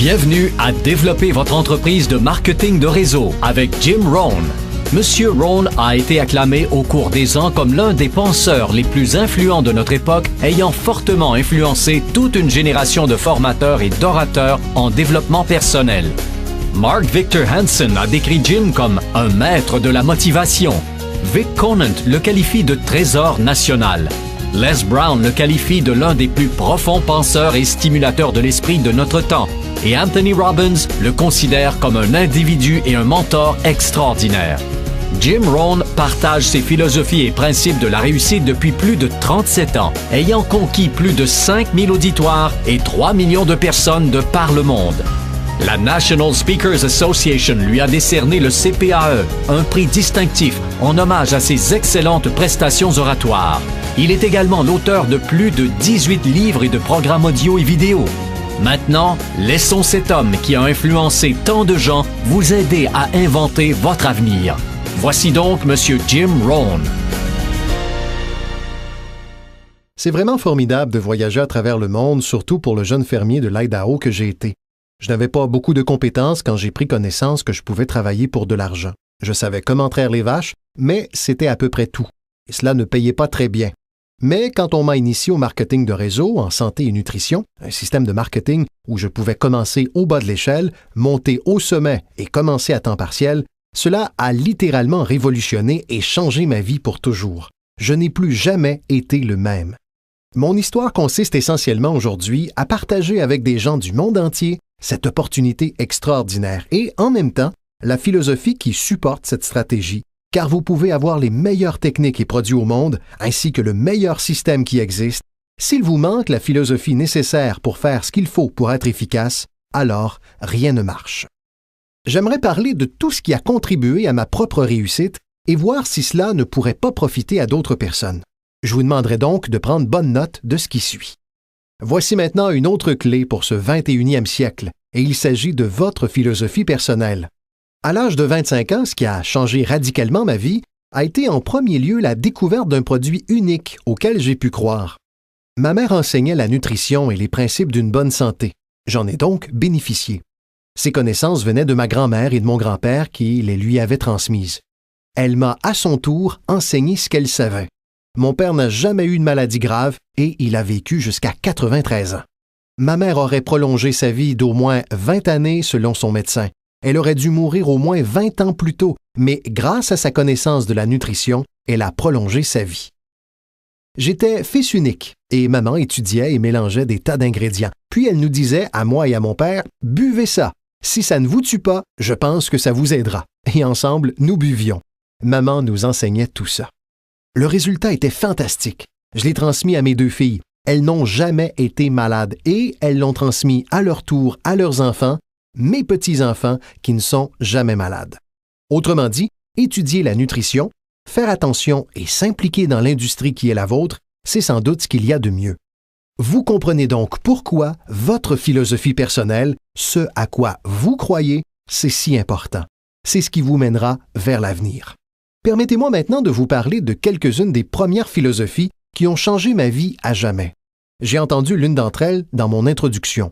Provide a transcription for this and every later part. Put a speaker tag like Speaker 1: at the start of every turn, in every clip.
Speaker 1: Bienvenue à Développer votre entreprise de marketing de réseau avec Jim Rohn. Monsieur Rohn a été acclamé au cours des ans comme l'un des penseurs les plus influents de notre époque, ayant fortement influencé toute une génération de formateurs et d'orateurs en développement personnel. Mark Victor Hansen a décrit Jim comme un maître de la motivation. Vic Conant le qualifie de trésor national. Les Brown le qualifie de l'un des plus profonds penseurs et stimulateurs de l'esprit de notre temps. Et Anthony Robbins le considère comme un individu et un mentor extraordinaire. Jim Rohn partage ses philosophies et principes de la réussite depuis plus de 37 ans, ayant conquis plus de 5000 auditoires et 3 millions de personnes de par le monde. La National Speakers Association lui a décerné le CPAE, un prix distinctif en hommage à ses excellentes prestations oratoires. Il est également l'auteur de plus de 18 livres et de programmes audio et vidéo. Maintenant, laissons cet homme qui a influencé tant de gens vous aider à inventer votre avenir. Voici donc Monsieur Jim Rohn.
Speaker 2: C'est vraiment formidable de voyager à travers le monde, surtout pour le jeune fermier de l'Idaho que j'ai été. Je n'avais pas beaucoup de compétences quand j'ai pris connaissance que je pouvais travailler pour de l'argent. Je savais comment traire les vaches, mais c'était à peu près tout. Et cela ne payait pas très bien. Mais quand on m'a initié au marketing de réseau, en santé et nutrition, un système de marketing où je pouvais commencer au bas de l'échelle, monter au sommet et commencer à temps partiel, cela a littéralement révolutionné et changé ma vie pour toujours. Je n'ai plus jamais été le même. Mon histoire consiste essentiellement aujourd'hui à partager avec des gens du monde entier cette opportunité extraordinaire et, en même temps, la philosophie qui supporte cette stratégie. Car vous pouvez avoir les meilleures techniques et produits au monde, ainsi que le meilleur système qui existe. S'il vous manque la philosophie nécessaire pour faire ce qu'il faut pour être efficace, alors rien ne marche. J'aimerais parler de tout ce qui a contribué à ma propre réussite et voir si cela ne pourrait pas profiter à d'autres personnes. Je vous demanderai donc de prendre bonne note de ce qui suit. Voici maintenant une autre clé pour ce 21e siècle, et il s'agit de votre philosophie personnelle. À l'âge de 25 ans, ce qui a changé radicalement ma vie a été en premier lieu la découverte d'un produit unique auquel j'ai pu croire. Ma mère enseignait la nutrition et les principes d'une bonne santé. J'en ai donc bénéficié. Ces connaissances venaient de ma grand-mère et de mon grand-père qui les lui avaient transmises. Elle m'a à son tour enseigné ce qu'elle savait. Mon père n'a jamais eu de maladie grave et il a vécu jusqu'à 93 ans. Ma mère aurait prolongé sa vie d'au moins 20 années selon son médecin. Elle aurait dû mourir au moins 20 ans plus tôt, mais grâce à sa connaissance de la nutrition, elle a prolongé sa vie. J'étais fils unique et maman étudiait et mélangeait des tas d'ingrédients. Puis elle nous disait, à moi et à mon père, « Buvez ça. Si ça ne vous tue pas, je pense que ça vous aidera. » Et ensemble, nous buvions. Maman nous enseignait tout ça. Le résultat était fantastique. Je l'ai transmis à mes 2 filles. Elles n'ont jamais été malades et elles l'ont transmis à leur tour à leurs enfants, mes petits-enfants qui ne sont jamais malades. Autrement dit, étudier la nutrition, faire attention et s'impliquer dans l'industrie qui est la vôtre, c'est sans doute ce qu'il y a de mieux. Vous comprenez donc pourquoi votre philosophie personnelle, ce à quoi vous croyez, c'est si important. C'est ce qui vous mènera vers l'avenir. Permettez-moi maintenant de vous parler de quelques-unes des premières philosophies qui ont changé ma vie à jamais. J'ai entendu l'une d'entre elles dans mon introduction.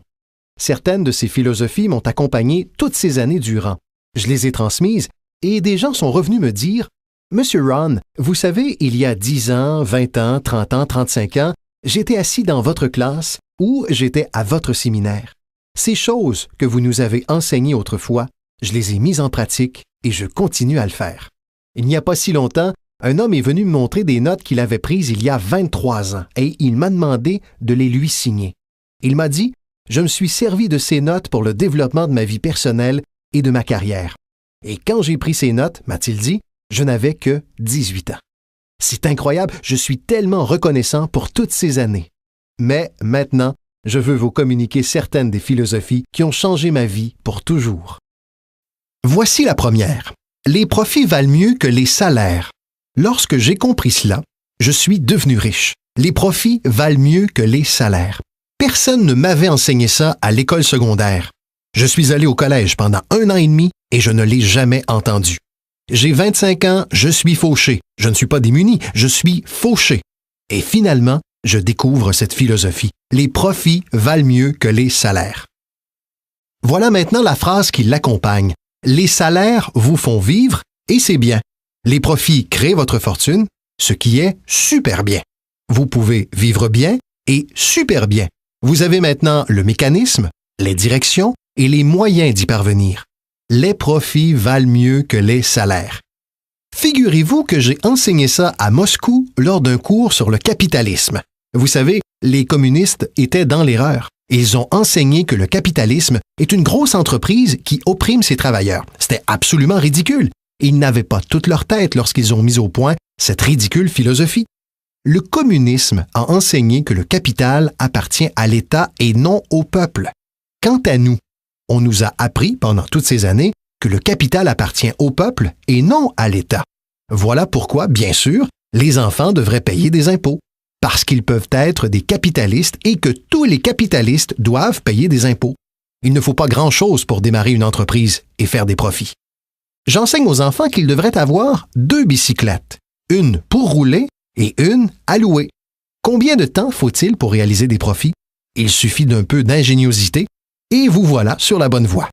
Speaker 2: Certaines de ces philosophies m'ont accompagné toutes ces années durant. Je les ai transmises et des gens sont revenus me dire « Monsieur Rohn, vous savez, il y a 10 ans, 20 ans, 30 ans, 35 ans, j'étais assis dans votre classe ou j'étais à votre séminaire. Ces choses que vous nous avez enseignées autrefois, je les ai mises en pratique et je continue à le faire. » Il n'y a pas si longtemps, un homme est venu me montrer des notes qu'il avait prises il y a 23 ans et il m'a demandé de les lui signer. Il m'a dit « Je me suis servi de ces notes pour le développement de ma vie personnelle et de ma carrière. Et quand j'ai pris ces notes, m'a-t-il dit, je n'avais que 18 ans. C'est incroyable, je suis tellement reconnaissant pour toutes ces années. Mais maintenant, je veux vous communiquer certaines des philosophies qui ont changé ma vie pour toujours. Voici la première. Les profits valent mieux que les salaires. Lorsque j'ai compris cela, je suis devenu riche. Les profits valent mieux que les salaires. Personne ne m'avait enseigné ça à l'école secondaire. Je suis allé au collège pendant 1 an et demi et je ne l'ai jamais entendu. J'ai 25 ans, je suis fauché. Je ne suis pas démuni, je suis fauché. Et finalement, je découvre cette philosophie. Les profits valent mieux que les salaires. Voilà maintenant la phrase qui l'accompagne. Les salaires vous font vivre et c'est bien. Les profits créent votre fortune, ce qui est super bien. Vous pouvez vivre bien et super bien. Vous avez maintenant le mécanisme, les directions et les moyens d'y parvenir. Les profits valent mieux que les salaires. Figurez-vous que j'ai enseigné ça à Moscou lors d'un cours sur le capitalisme. Vous savez, les communistes étaient dans l'erreur. Ils ont enseigné que le capitalisme est une grosse entreprise qui opprime ses travailleurs. C'était absolument ridicule. Ils n'avaient pas toute leur tête lorsqu'ils ont mis au point cette ridicule philosophie. Le communisme a enseigné que le capital appartient à l'État et non au peuple. Quant à nous, on nous a appris pendant toutes ces années que le capital appartient au peuple et non à l'État. Voilà pourquoi, bien sûr, les enfants devraient payer des impôts, parce qu'ils peuvent être des capitalistes et que tous les capitalistes doivent payer des impôts. Il ne faut pas grand-chose pour démarrer une entreprise et faire des profits. J'enseigne aux enfants qu'ils devraient avoir 2 bicyclettes, une pour rouler et une à louer. Combien de temps faut-il pour réaliser des profits? Il suffit d'un peu d'ingéniosité et vous voilà sur la bonne voie.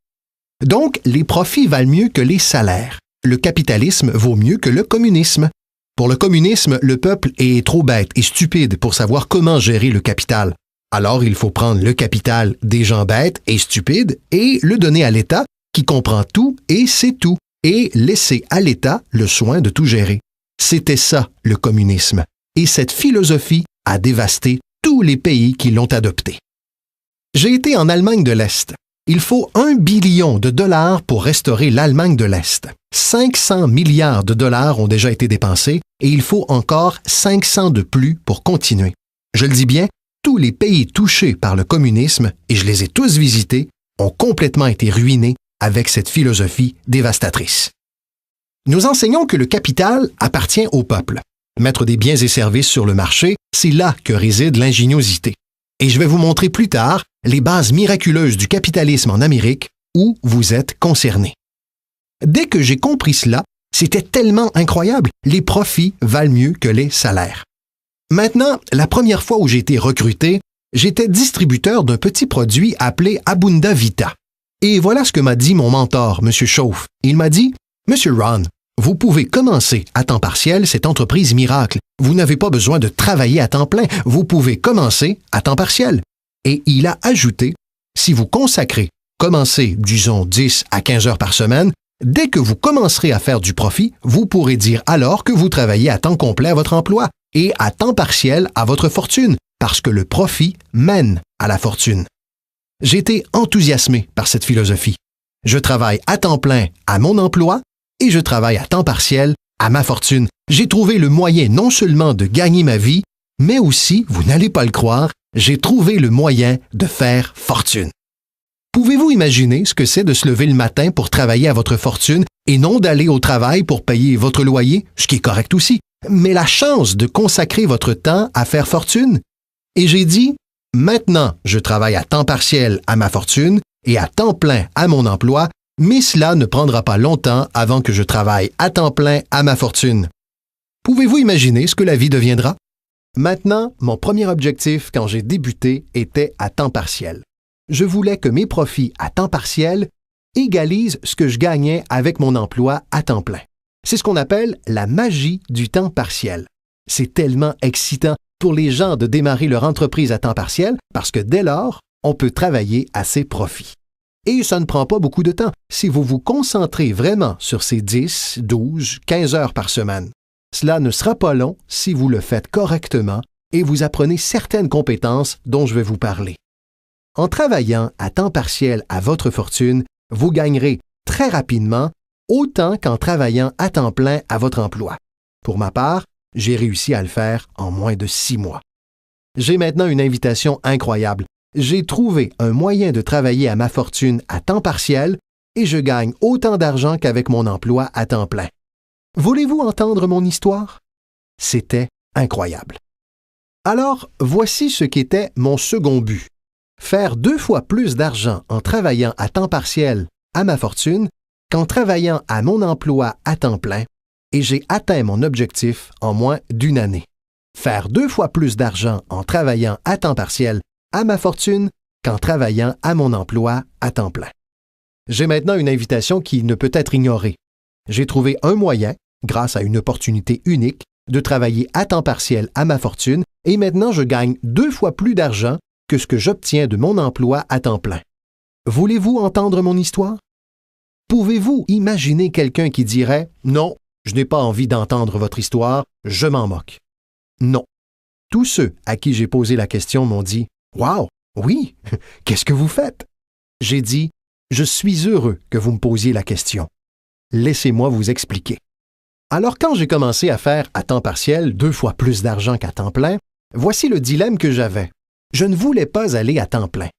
Speaker 2: Donc, les profits valent mieux que les salaires. Le capitalisme vaut mieux que le communisme. Pour le communisme, le peuple est trop bête et stupide pour savoir comment gérer le capital. Alors, il faut prendre le capital des gens bêtes et stupides et le donner à l'État qui comprend tout et sait tout, et laisser à l'État le soin de tout gérer. C'était ça, le communisme. Et cette philosophie a dévasté tous les pays qui l'ont adoptée. J'ai été en Allemagne de l'Est. Il faut 1 billion de dollars pour restaurer l'Allemagne de l'Est. 500 milliards de dollars ont déjà été dépensés et il faut encore 500 de plus pour continuer. Je le dis bien, tous les pays touchés par le communisme, et je les ai tous visités, ont complètement été ruinés avec cette philosophie dévastatrice. Nous enseignons que le capital appartient au peuple. Mettre des biens et services sur le marché, c'est là que réside l'ingéniosité. Et je vais vous montrer plus tard les bases miraculeuses du capitalisme en Amérique où vous êtes concernés. Dès que j'ai compris cela, c'était tellement incroyable, les profits valent mieux que les salaires. Maintenant, la première fois où j'ai été recruté, j'étais distributeur d'un petit produit appelé Abunda Vita. Et voilà ce que m'a dit mon mentor, M. Chauffe. Il m'a dit « Monsieur Ron, vous pouvez commencer à temps partiel cette entreprise miracle. Vous n'avez pas besoin de travailler à temps plein. Vous pouvez commencer à temps partiel. » Et il a ajouté « Si vous consacrez, commencez, disons, 10 à 15 heures par semaine, dès que vous commencerez à faire du profit, vous pourrez dire alors que vous travaillez à temps complet à votre emploi et à temps partiel à votre fortune, parce que le profit mène à la fortune. » J'ai été enthousiasmé par cette philosophie. Je travaille à temps plein à mon emploi et je travaille à temps partiel à ma fortune. J'ai trouvé le moyen non seulement de gagner ma vie, mais aussi, vous n'allez pas le croire, j'ai trouvé le moyen de faire fortune. Pouvez-vous imaginer ce que c'est de se lever le matin pour travailler à votre fortune et non d'aller au travail pour payer votre loyer, ce qui est correct aussi, mais la chance de consacrer votre temps à faire fortune? Et j'ai dit, maintenant, je travaille à temps partiel à ma fortune et à temps plein à mon emploi, mais cela ne prendra pas longtemps avant que je travaille à temps plein à ma fortune. Pouvez-vous imaginer ce que la vie deviendra? Maintenant, mon premier objectif quand j'ai débuté était à temps partiel. Je voulais que mes profits à temps partiel égalisent ce que je gagnais avec mon emploi à temps plein. C'est ce qu'on appelle la magie du temps partiel. C'est tellement excitant pour les gens de démarrer leur entreprise à temps partiel parce que dès lors, on peut travailler à ses profits. Et ça ne prend pas beaucoup de temps si vous vous concentrez vraiment sur ces 10, 12, 15 heures par semaine. Cela ne sera pas long si vous le faites correctement et vous apprenez certaines compétences dont je vais vous parler. En travaillant à temps partiel à votre fortune, vous gagnerez très rapidement autant qu'en travaillant à temps plein à votre emploi. Pour ma part, j'ai réussi à le faire en moins de 6 mois. J'ai maintenant une invitation incroyable. J'ai trouvé un moyen de travailler à ma fortune à temps partiel et je gagne autant d'argent qu'avec mon emploi à temps plein. Voulez-vous entendre mon histoire? C'était incroyable. Alors, voici ce qu'était mon second but. Faire 2 fois plus d'argent en travaillant à temps partiel à ma fortune qu'en travaillant à mon emploi à temps plein, et j'ai atteint mon objectif en moins d'1 année. Faire 2 fois plus d'argent en travaillant à temps partiel à ma fortune qu'en travaillant à mon emploi à temps plein. J'ai maintenant une invitation qui ne peut être ignorée. J'ai trouvé un moyen, grâce à une opportunité unique, de travailler à temps partiel à ma fortune et maintenant je gagne 2 fois plus d'argent que ce que j'obtiens de mon emploi à temps plein. Voulez-vous entendre mon histoire? Pouvez-vous imaginer quelqu'un qui dirait « Non, je n'ai pas envie d'entendre votre histoire, je m'en moque. » Non. Tous ceux à qui j'ai posé la question m'ont dit « Wow, oui, qu'est-ce que vous faites? » J'ai dit « Je suis heureux que vous me posiez la question. Laissez-moi vous expliquer. » Alors quand j'ai commencé à faire à temps partiel 2 fois plus d'argent qu'à temps plein, voici le dilemme que j'avais. Je ne voulais pas aller à temps plein.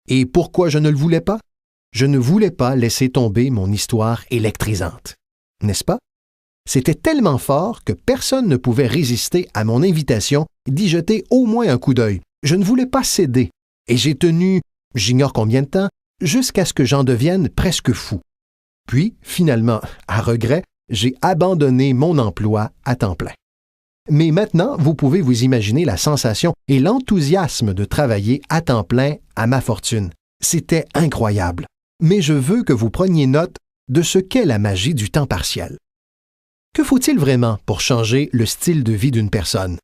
Speaker 2: Et pourquoi je ne le voulais pas? Je ne voulais pas laisser tomber mon histoire électrisante. N'est-ce pas? C'était tellement fort que personne ne pouvait résister à mon invitation d'y jeter au moins un coup d'œil. Je ne voulais pas céder. Et j'ai tenu, j'ignore combien de temps, jusqu'à ce que j'en devienne presque fou. Puis, finalement, à regret, j'ai abandonné mon emploi à temps plein. Mais maintenant, vous pouvez vous imaginer la sensation et l'enthousiasme de travailler à temps plein à ma fortune. C'était incroyable. Mais je veux que vous preniez note de ce qu'est la magie du temps partiel. Que faut-il vraiment pour changer le style de vie d'une personne?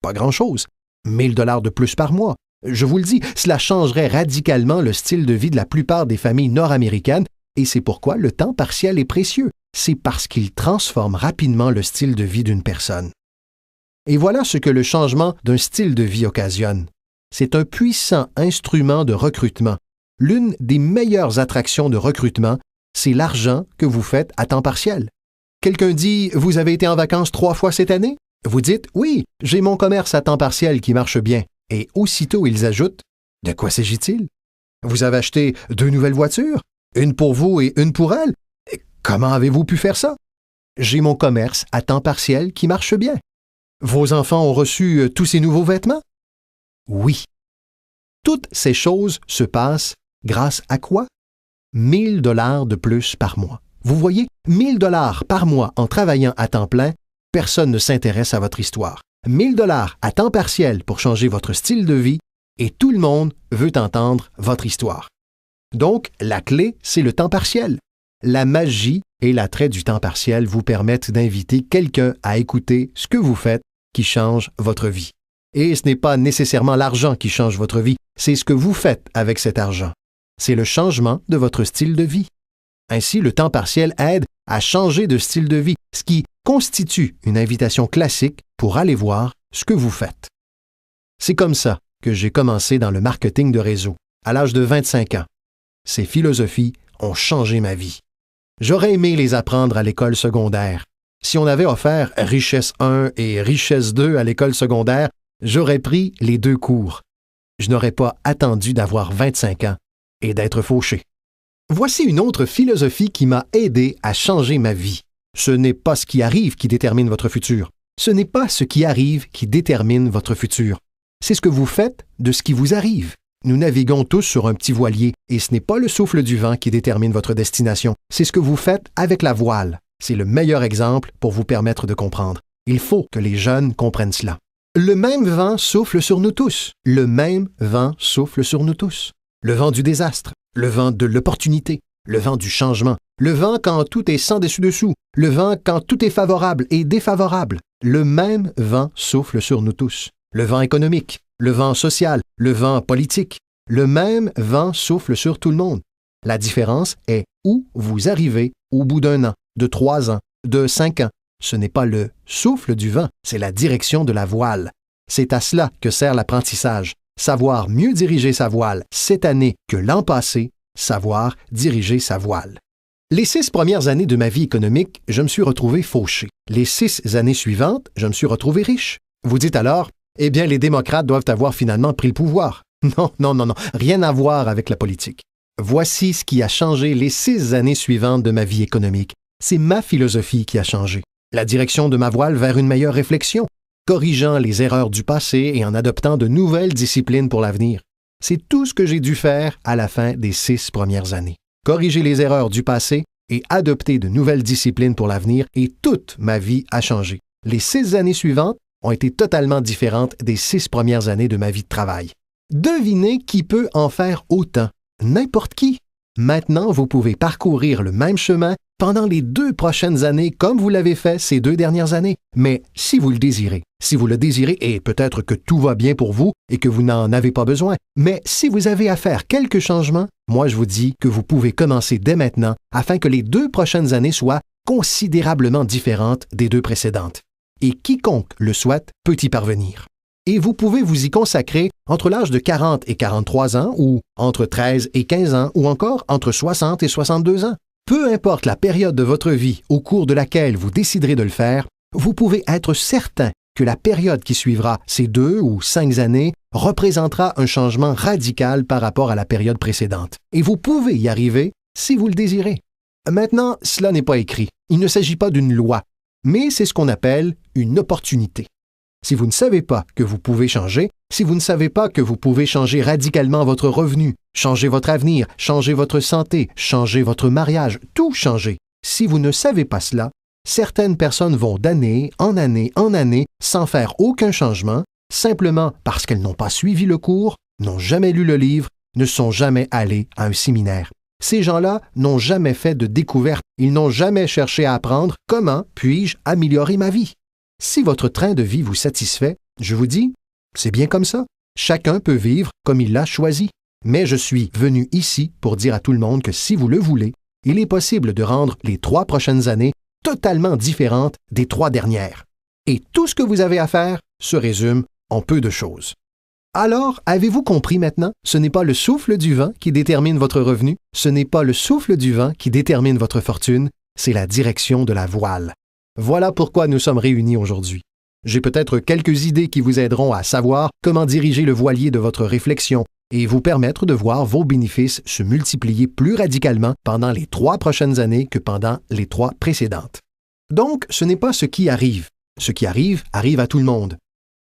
Speaker 2: Pas grand-chose. 1 000 $ de plus par mois. Je vous le dis, cela changerait radicalement le style de vie de la plupart des familles nord-américaines et c'est pourquoi le temps partiel est précieux. C'est parce qu'il transforme rapidement le style de vie d'une personne. Et voilà ce que le changement d'un style de vie occasionne. C'est un puissant instrument de recrutement. L'une des meilleures attractions de recrutement, c'est l'argent que vous faites à temps partiel. Quelqu'un dit « Vous avez été en vacances 3 fois cette année? » Vous dites « Oui, j'ai mon commerce à temps partiel qui marche bien. » Et aussitôt ils ajoutent « De quoi s'agit-il? Vous avez acheté 2 nouvelles voitures? Une pour vous et une pour elle? Comment avez-vous pu faire ça? J'ai mon commerce à temps partiel qui marche bien. Vos enfants ont reçu tous ces nouveaux vêtements? Oui. Toutes ces choses se passent grâce à quoi? 1 000 $ de plus par mois. Vous voyez, 1 000 $ par mois en travaillant à temps plein, personne ne s'intéresse à votre histoire. 1 000 $ à temps partiel pour changer votre style de vie et tout le monde veut entendre votre histoire. Donc, la clé, c'est le temps partiel. La magie et l'attrait du temps partiel vous permettent d'inviter quelqu'un à écouter ce que vous faites qui change votre vie. Et ce n'est pas nécessairement l'argent qui change votre vie, c'est ce que vous faites avec cet argent. C'est le changement de votre style de vie. Ainsi, le temps partiel aide à changer de style de vie, ce qui constitue une invitation classique pour aller voir ce que vous faites. C'est comme ça que j'ai commencé dans le marketing de réseau, à l'âge de 25 ans. Ces philosophies ont changé ma vie. J'aurais aimé les apprendre à l'école secondaire. Si on avait offert Richesse 1 et Richesse 2 à l'école secondaire, j'aurais pris les 2 cours. Je n'aurais pas attendu d'avoir 25 ans et d'être fauché. Voici une autre philosophie qui m'a aidé à changer ma vie. Ce n'est pas ce qui arrive qui détermine votre futur. Ce n'est pas ce qui arrive qui détermine votre futur. C'est ce que vous faites de ce qui vous arrive. Nous naviguons tous sur un petit voilier et ce n'est pas le souffle du vent qui détermine votre destination, c'est ce que vous faites avec la voile. C'est le meilleur exemple pour vous permettre de comprendre. Il faut que les jeunes comprennent cela. Le même vent souffle sur nous tous. Le même vent souffle sur nous tous. Le vent du désastre, le vent de l'opportunité, le vent du changement, le vent quand tout est sans dessus-dessous, le vent quand tout est favorable et défavorable. Le même vent souffle sur nous tous. Le vent économique, le vent social, le vent politique. Le même vent souffle sur tout le monde. La différence est où vous arrivez au bout d'1 an, de 3 ans, de 5 ans. Ce n'est pas le souffle du vent, c'est la direction de la voile. C'est à cela que sert l'apprentissage. Savoir mieux diriger sa voile cette année que l'an passé, savoir diriger sa voile. Les 6 premières années de ma vie économique, je me suis retrouvé fauché. Les 6 années suivantes, je me suis retrouvé riche. Vous dites alors, eh bien, les démocrates doivent avoir finalement pris le pouvoir. Non, rien à voir avec la politique. Voici ce qui a changé les 6 années suivantes de ma vie économique. C'est ma philosophie qui a changé. La direction de ma voile vers une meilleure réflexion, corrigeant les erreurs du passé et en adoptant de nouvelles disciplines pour l'avenir. C'est tout ce que j'ai dû faire à la fin des 6 premières années. Corriger les erreurs du passé et adopter de nouvelles disciplines pour l'avenir et toute ma vie a changé. Les 6 années suivantes ont été totalement différentes des 6 premières années de ma vie de travail. Devinez qui peut en faire autant. N'importe qui. Maintenant, vous pouvez parcourir le même chemin pendant les 2 prochaines années comme vous l'avez fait ces 2 dernières années. Mais si vous le désirez, et peut-être que tout va bien pour vous et que vous n'en avez pas besoin, mais si vous avez à faire quelques changements, moi je vous dis que vous pouvez commencer dès maintenant afin que les 2 prochaines années soient considérablement différentes des 2 précédentes. Et quiconque le souhaite peut y parvenir. Et vous pouvez vous y consacrer entre l'âge de 40 et 43 ans, ou entre 13 et 15 ans, ou encore entre 60 et 62 ans. Peu importe la période de votre vie au cours de laquelle vous déciderez de le faire, vous pouvez être certain que la période qui suivra ces 2 ou 5 années représentera un changement radical par rapport à la période précédente. Et vous pouvez y arriver si vous le désirez. Maintenant, cela n'est pas écrit. Il ne s'agit pas d'une loi, mais c'est ce qu'on appelle une opportunité. Si vous ne savez pas que vous pouvez changer, si vous ne savez pas que vous pouvez changer radicalement votre revenu, changer votre avenir, changer votre santé, changer votre mariage, tout changer, si vous ne savez pas cela, certaines personnes vont d'année en année en année sans faire aucun changement, simplement parce qu'elles n'ont pas suivi le cours, n'ont jamais lu le livre, ne sont jamais allées à un séminaire. Ces gens-là n'ont jamais fait de découverte, ils n'ont jamais cherché à apprendre comment puis-je améliorer ma vie. Si votre train de vie vous satisfait, je vous dis, c'est bien comme ça. Chacun peut vivre comme il l'a choisi. Mais je suis venu ici pour dire à tout le monde que si vous le voulez, il est possible de rendre les 3 prochaines années totalement différentes des 3 dernières. Et tout ce que vous avez à faire se résume en peu de choses. Alors, avez-vous compris maintenant? Ce n'est pas le souffle du vent qui détermine votre revenu, ce n'est pas le souffle du vent qui détermine votre fortune, c'est la direction de la voile. Voilà pourquoi nous sommes réunis aujourd'hui. J'ai peut-être quelques idées qui vous aideront à savoir comment diriger le voilier de votre réflexion et vous permettre de voir vos bénéfices se multiplier plus radicalement pendant les 3 prochaines années que pendant les 3 précédentes. Donc, ce n'est pas ce qui arrive. Ce qui arrive, arrive à tout le monde.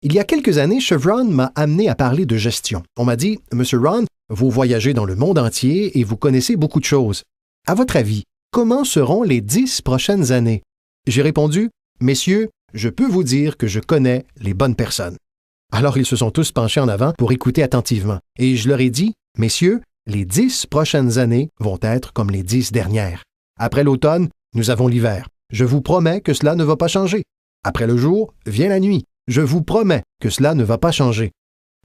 Speaker 2: Il y a quelques années, Chevron m'a amené à parler de gestion. On m'a dit, « Monsieur Ron, vous voyagez dans le monde entier et vous connaissez beaucoup de choses. À votre avis, comment seront les 10 prochaines années? » J'ai répondu, « Messieurs, je peux vous dire que je connais les bonnes personnes. » Alors ils se sont tous penchés en avant pour écouter attentivement. Et je leur ai dit, « Messieurs, les 10 prochaines années vont être comme les 10 dernières. Après l'automne, nous avons l'hiver. Je vous promets que cela ne va pas changer. Après le jour, vient la nuit. Je vous promets que cela ne va pas changer. »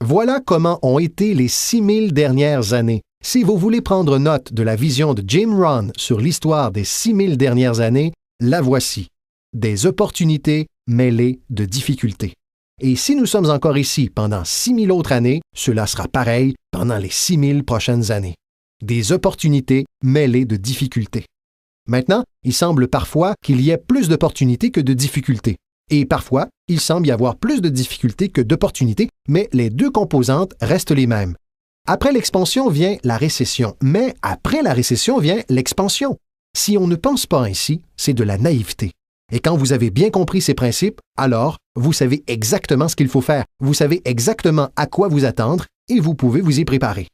Speaker 2: Voilà comment ont été les 6000 dernières années. Si vous voulez prendre note de la vision de Jim Rohn sur l'histoire des 6000 dernières années, la voici. Des opportunités mêlées de difficultés. Et si nous sommes encore ici pendant 6000 autres années, cela sera pareil pendant les 6000 prochaines années. Des opportunités mêlées de difficultés. Maintenant, il semble parfois qu'il y ait plus d'opportunités que de difficultés. Et parfois, il semble y avoir plus de difficultés que d'opportunités, mais les 2 composantes restent les mêmes. Après l'expansion vient la récession, mais après la récession vient l'expansion. Si on ne pense pas ainsi, c'est de la naïveté. Et quand vous avez bien compris ces principes, alors vous savez exactement ce qu'il faut faire, vous savez exactement à quoi vous attendre et vous pouvez vous y préparer.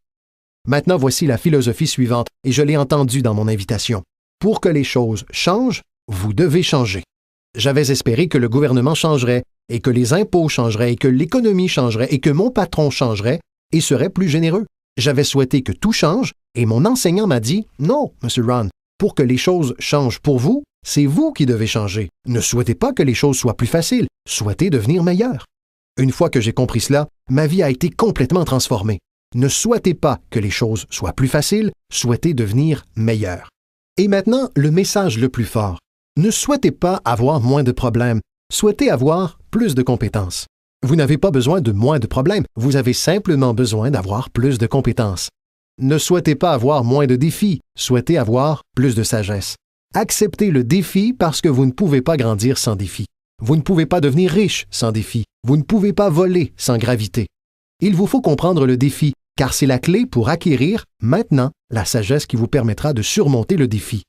Speaker 2: Maintenant, voici la philosophie suivante, et je l'ai entendue dans mon invitation. Pour que les choses changent, vous devez changer. J'avais espéré que le gouvernement changerait, et que les impôts changeraient, et que l'économie changerait, et que mon patron changerait et serait plus généreux. J'avais souhaité que tout change, et mon enseignant m'a dit « Non, M. Ron, pour que les choses changent pour vous, c'est vous qui devez changer. Ne souhaitez pas que les choses soient plus faciles, souhaitez devenir meilleur. » Une fois que j'ai compris cela, ma vie a été complètement transformée. Ne souhaitez pas que les choses soient plus faciles, souhaitez devenir meilleur. Et maintenant, le message le plus fort. Ne souhaitez pas avoir moins de problèmes, souhaitez avoir plus de compétences. Vous n'avez pas besoin de moins de problèmes, vous avez simplement besoin d'avoir plus de compétences. Ne souhaitez pas avoir moins de défis, souhaitez avoir plus de sagesse. Acceptez le défi parce que vous ne pouvez pas grandir sans défi. Vous ne pouvez pas devenir riche sans défi. Vous ne pouvez pas voler sans gravité. Il vous faut comprendre le défi, car c'est la clé pour acquérir, maintenant, la sagesse qui vous permettra de surmonter le défi.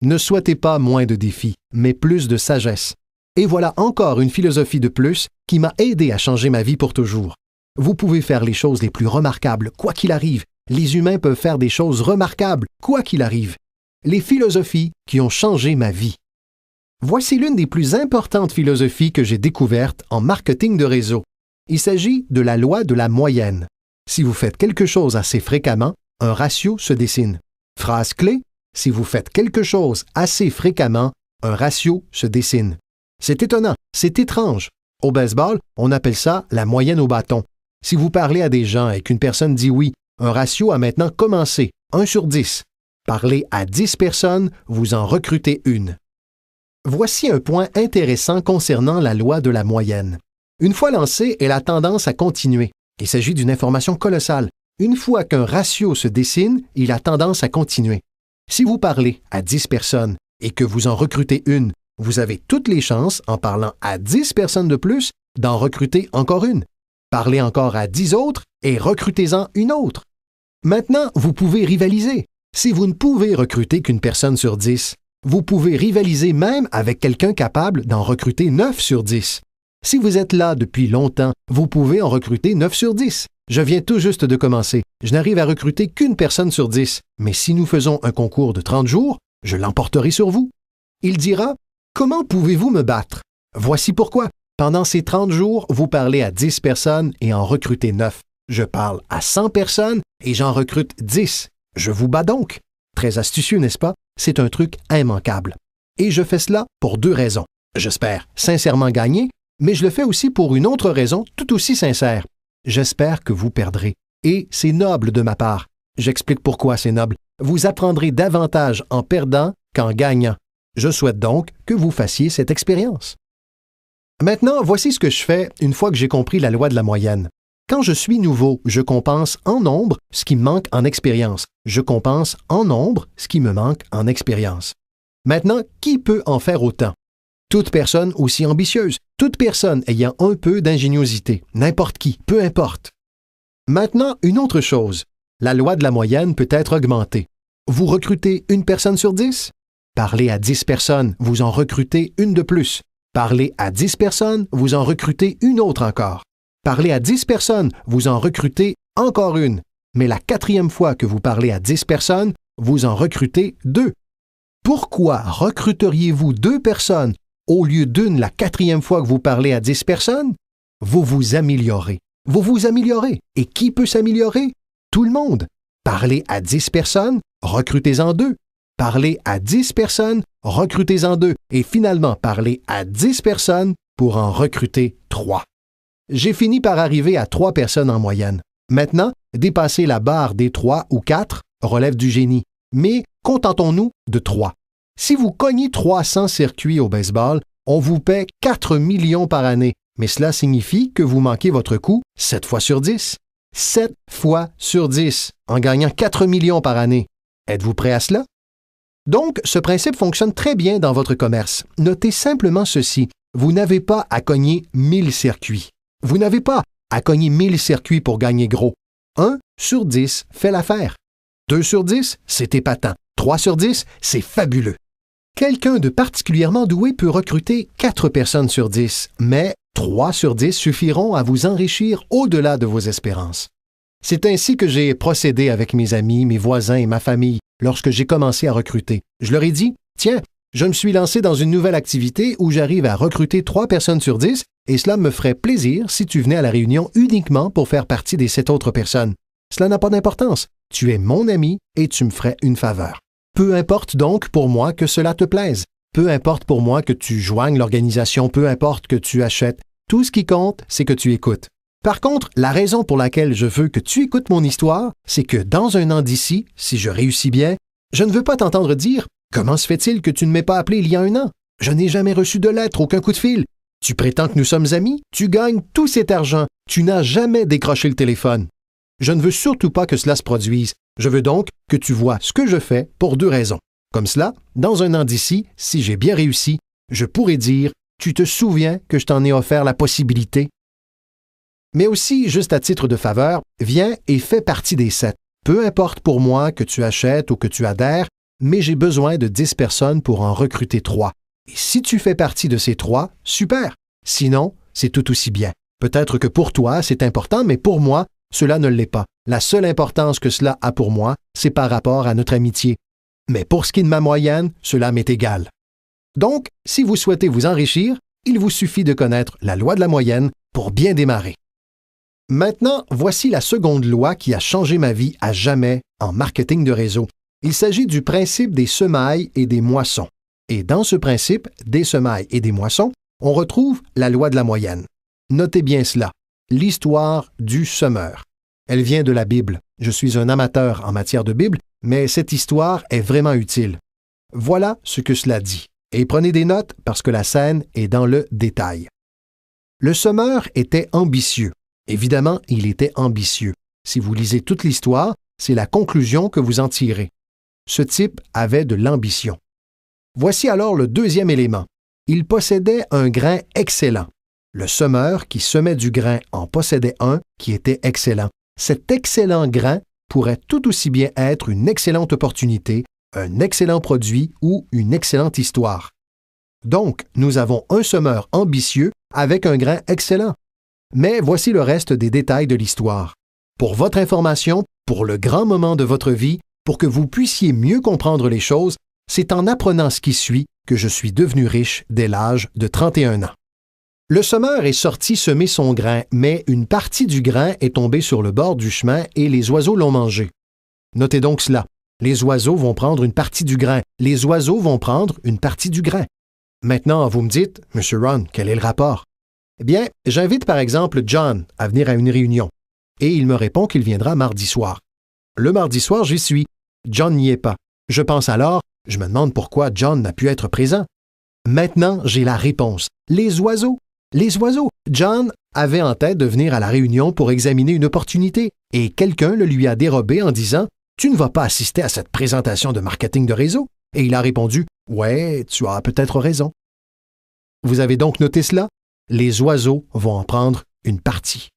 Speaker 2: Ne souhaitez pas moins de défis, mais plus de sagesse. Et voilà encore une philosophie de plus qui m'a aidé à changer ma vie pour toujours. Vous pouvez faire les choses les plus remarquables, quoi qu'il arrive. Les humains peuvent faire des choses remarquables, quoi qu'il arrive. Les philosophies qui ont changé ma vie. Voici l'une des plus importantes philosophies que j'ai découvertes en marketing de réseau. Il s'agit de la loi de la moyenne. Si vous faites quelque chose assez fréquemment, un ratio se dessine. Phrase clé, si vous faites quelque chose assez fréquemment, un ratio se dessine. C'est étonnant, c'est étrange. Au baseball, on appelle ça la moyenne au bâton. Si vous parlez à des gens et qu'une personne dit oui, un ratio a maintenant commencé, 1/10. Parlez à 10 personnes, vous en recrutez une. Voici un point intéressant concernant la loi de la moyenne. Une fois lancée, elle a tendance à continuer. Il s'agit d'une information colossale. Une fois qu'un ratio se dessine, il a tendance à continuer. Si vous parlez à 10 personnes et que vous en recrutez une, vous avez toutes les chances, en parlant à 10 personnes de plus, d'en recruter encore une. Parlez encore à 10 autres et recrutez-en une autre. Maintenant, vous pouvez rivaliser. Si vous ne pouvez recruter qu'une personne sur 10, vous pouvez rivaliser même avec quelqu'un capable d'en recruter 9 sur 10. Si vous êtes là depuis longtemps, vous pouvez en recruter 9 sur 10. Je viens tout juste de commencer. Je n'arrive à recruter qu'une personne sur 10. Mais si nous faisons un concours de 30 jours, je l'emporterai sur vous. Il dira « Comment pouvez-vous me battre? » Voici pourquoi. Pendant ces 30 jours, vous parlez à 10 personnes et en recrutez 9. Je parle à 100 personnes et j'en recrute 10. Je vous bats donc. Très astucieux, n'est-ce pas? C'est un truc immanquable. Et je fais cela pour 2 raisons. J'espère sincèrement gagner, mais je le fais aussi pour une autre raison tout aussi sincère. J'espère que vous perdrez. Et c'est noble de ma part. J'explique pourquoi c'est noble. Vous apprendrez davantage en perdant qu'en gagnant. Je souhaite donc que vous fassiez cette expérience. Maintenant, voici ce que je fais une fois que j'ai compris la loi de la moyenne. Quand je suis nouveau, je compense en nombre ce qui me manque en expérience. Je compense en nombre ce qui me manque en expérience. Maintenant, qui peut en faire autant? Toute personne aussi ambitieuse, toute personne ayant un peu d'ingéniosité, n'importe qui, peu importe. Maintenant, une autre chose. La loi de la moyenne peut être augmentée. Vous recrutez une personne sur 10? Parlez à 10 personnes, vous en recrutez une de plus. Parlez à 10 personnes, vous en recrutez une autre encore. Parlez à 10 personnes, vous en recrutez encore une. Mais la 4e fois que vous parlez à 10 personnes, vous en recrutez 2. Pourquoi recruteriez-vous 2 personnes au lieu d'une la 4e fois que vous parlez à 10 personnes? Vous vous améliorez. Vous vous améliorez. Et qui peut s'améliorer? Tout le monde. Parlez à 10 personnes, recrutez-en 2. Parlez à 10 personnes, recrutez-en 2. Et finalement, parlez à 10 personnes pour en recruter 3. J'ai fini par arriver à 3 personnes en moyenne. Maintenant, dépasser la barre des 3 ou 4 relève du génie. Mais contentons-nous de 3. Si vous cognez 300 circuits au baseball, on vous paie 4 millions par année. Mais cela signifie que vous manquez votre coup 7 fois sur 10. 7 fois sur 10, en gagnant 4 millions par année. Êtes-vous prêt à cela? Donc, ce principe fonctionne très bien dans votre commerce. Notez simplement ceci. Vous n'avez pas à cogner 1000 circuits. Vous n'avez pas à cogner 1000 circuits pour gagner gros. 1 sur 10 fait l'affaire. 2 sur 10, c'est épatant. 3 sur 10, c'est fabuleux. Quelqu'un de particulièrement doué peut recruter 4 personnes sur 10, mais 3 sur 10 suffiront à vous enrichir au-delà de vos espérances. C'est ainsi que j'ai procédé avec mes amis, mes voisins et ma famille lorsque j'ai commencé à recruter. Je leur ai dit, tiens, je me suis lancé dans une nouvelle activité où j'arrive à recruter 3 personnes sur 10 et cela me ferait plaisir si tu venais à la réunion uniquement pour faire partie des 7 autres personnes. Cela n'a pas d'importance. Tu es mon ami et tu me ferais une faveur. Peu importe donc pour moi que cela te plaise. Peu importe pour moi que tu joignes l'organisation, peu importe que tu achètes. Tout ce qui compte, c'est que tu écoutes. Par contre, la raison pour laquelle je veux que tu écoutes mon histoire, c'est que dans 1 an d'ici, si je réussis bien, je ne veux pas t'entendre dire « Comment se fait-il que tu ne m'aies pas appelé il y a 1 an? Je n'ai jamais reçu de lettre, aucun coup de fil. Tu prétends que nous sommes amis? Tu gagnes tout cet argent. Tu n'as jamais décroché le téléphone. » Je ne veux surtout pas que cela se produise. Je veux donc que tu vois ce que je fais pour 2 raisons. Comme cela, dans 1 an d'ici, si j'ai bien réussi, je pourrais dire « Tu te souviens que je t'en ai offert la possibilité? » Mais aussi, juste à titre de faveur, viens et fais partie des 7. Peu importe pour moi que tu achètes ou que tu adhères, mais j'ai besoin de 10 personnes pour en recruter 3. Et si tu fais partie de ces 3, super. Sinon, c'est tout aussi bien. Peut-être que pour toi, c'est important, mais pour moi, cela ne l'est pas. La seule importance que cela a pour moi, c'est par rapport à notre amitié. Mais pour ce qui est de ma moyenne, cela m'est égal. Donc, si vous souhaitez vous enrichir, il vous suffit de connaître la loi de la moyenne pour bien démarrer. Maintenant, voici la seconde loi qui a changé ma vie à jamais en marketing de réseau. Il s'agit du principe des semailles et des moissons. Et dans ce principe des semailles et des moissons, on retrouve la loi de la moyenne. Notez bien cela, l'histoire du semeur. Elle vient de la Bible. Je suis un amateur en matière de Bible, mais cette histoire est vraiment utile. Voilà ce que cela dit. Et prenez des notes parce que la scène est dans le détail. Le semeur était ambitieux. Évidemment, il était ambitieux. Si vous lisez toute l'histoire, c'est la conclusion que vous en tirez. Ce type avait de l'ambition. Voici alors le deuxième élément. Il possédait un grain excellent. Le semeur qui semait du grain en possédait un qui était excellent. Cet excellent grain pourrait tout aussi bien être une excellente opportunité, un excellent produit ou une excellente histoire. Donc, nous avons un semeur ambitieux avec un grain excellent. Mais voici le reste des détails de l'histoire. Pour votre information, pour le grand moment de votre vie, pour que vous puissiez mieux comprendre les choses, c'est en apprenant ce qui suit que je suis devenu riche dès l'âge de 31 ans. Le semeur est sorti semer son grain, mais une partie du grain est tombée sur le bord du chemin et les oiseaux l'ont mangé. Notez donc cela. Les oiseaux vont prendre une partie du grain. Les oiseaux vont prendre une partie du grain. Maintenant, vous me dites, M. Ron, quel est le rapport? Eh bien, j'invite par exemple John à venir à une réunion, et il me répond qu'il viendra mardi soir. Le mardi soir, j'y suis. John n'y est pas. Je pense alors, je me demande pourquoi John n'a pu être présent. Maintenant, j'ai la réponse. Les oiseaux. Les oiseaux. John avait en tête de venir à la réunion pour examiner une opportunité, et quelqu'un le lui a dérobé en disant « Tu ne vas pas assister à cette présentation de marketing de réseau? » Et il a répondu « Ouais, tu as peut-être raison. » Vous avez donc noté cela? Les oiseaux vont en prendre une partie.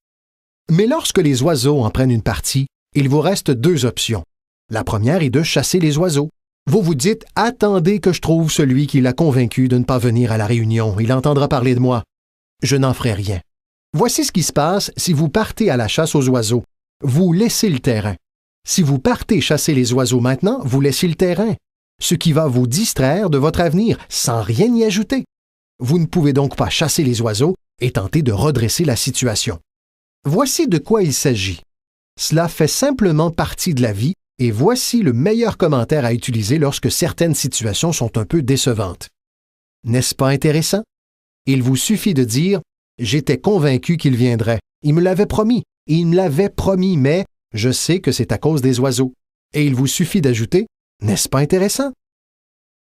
Speaker 2: Mais lorsque les oiseaux en prennent une partie, il vous reste deux options. La première est de chasser les oiseaux. Vous vous dites « Attendez que je trouve celui qui l'a convaincu de ne pas venir à la réunion. Il entendra parler de moi. » Je n'en ferai rien. Voici ce qui se passe si vous partez à la chasse aux oiseaux. Vous laissez le terrain. Si vous partez chasser les oiseaux maintenant, vous laissez le terrain, ce qui va vous distraire de votre avenir sans rien y ajouter. Vous ne pouvez donc pas chasser les oiseaux et tenter de redresser la situation. Voici de quoi il s'agit. Cela fait simplement partie de la vie et voici le meilleur commentaire à utiliser lorsque certaines situations sont un peu décevantes. N'est-ce pas intéressant? Il vous suffit de dire « J'étais convaincu qu'il viendrait. Il me l'avait promis. Il me l'avait promis, mais je sais que c'est à cause des oiseaux. » Et il vous suffit d'ajouter « N'est-ce pas intéressant? »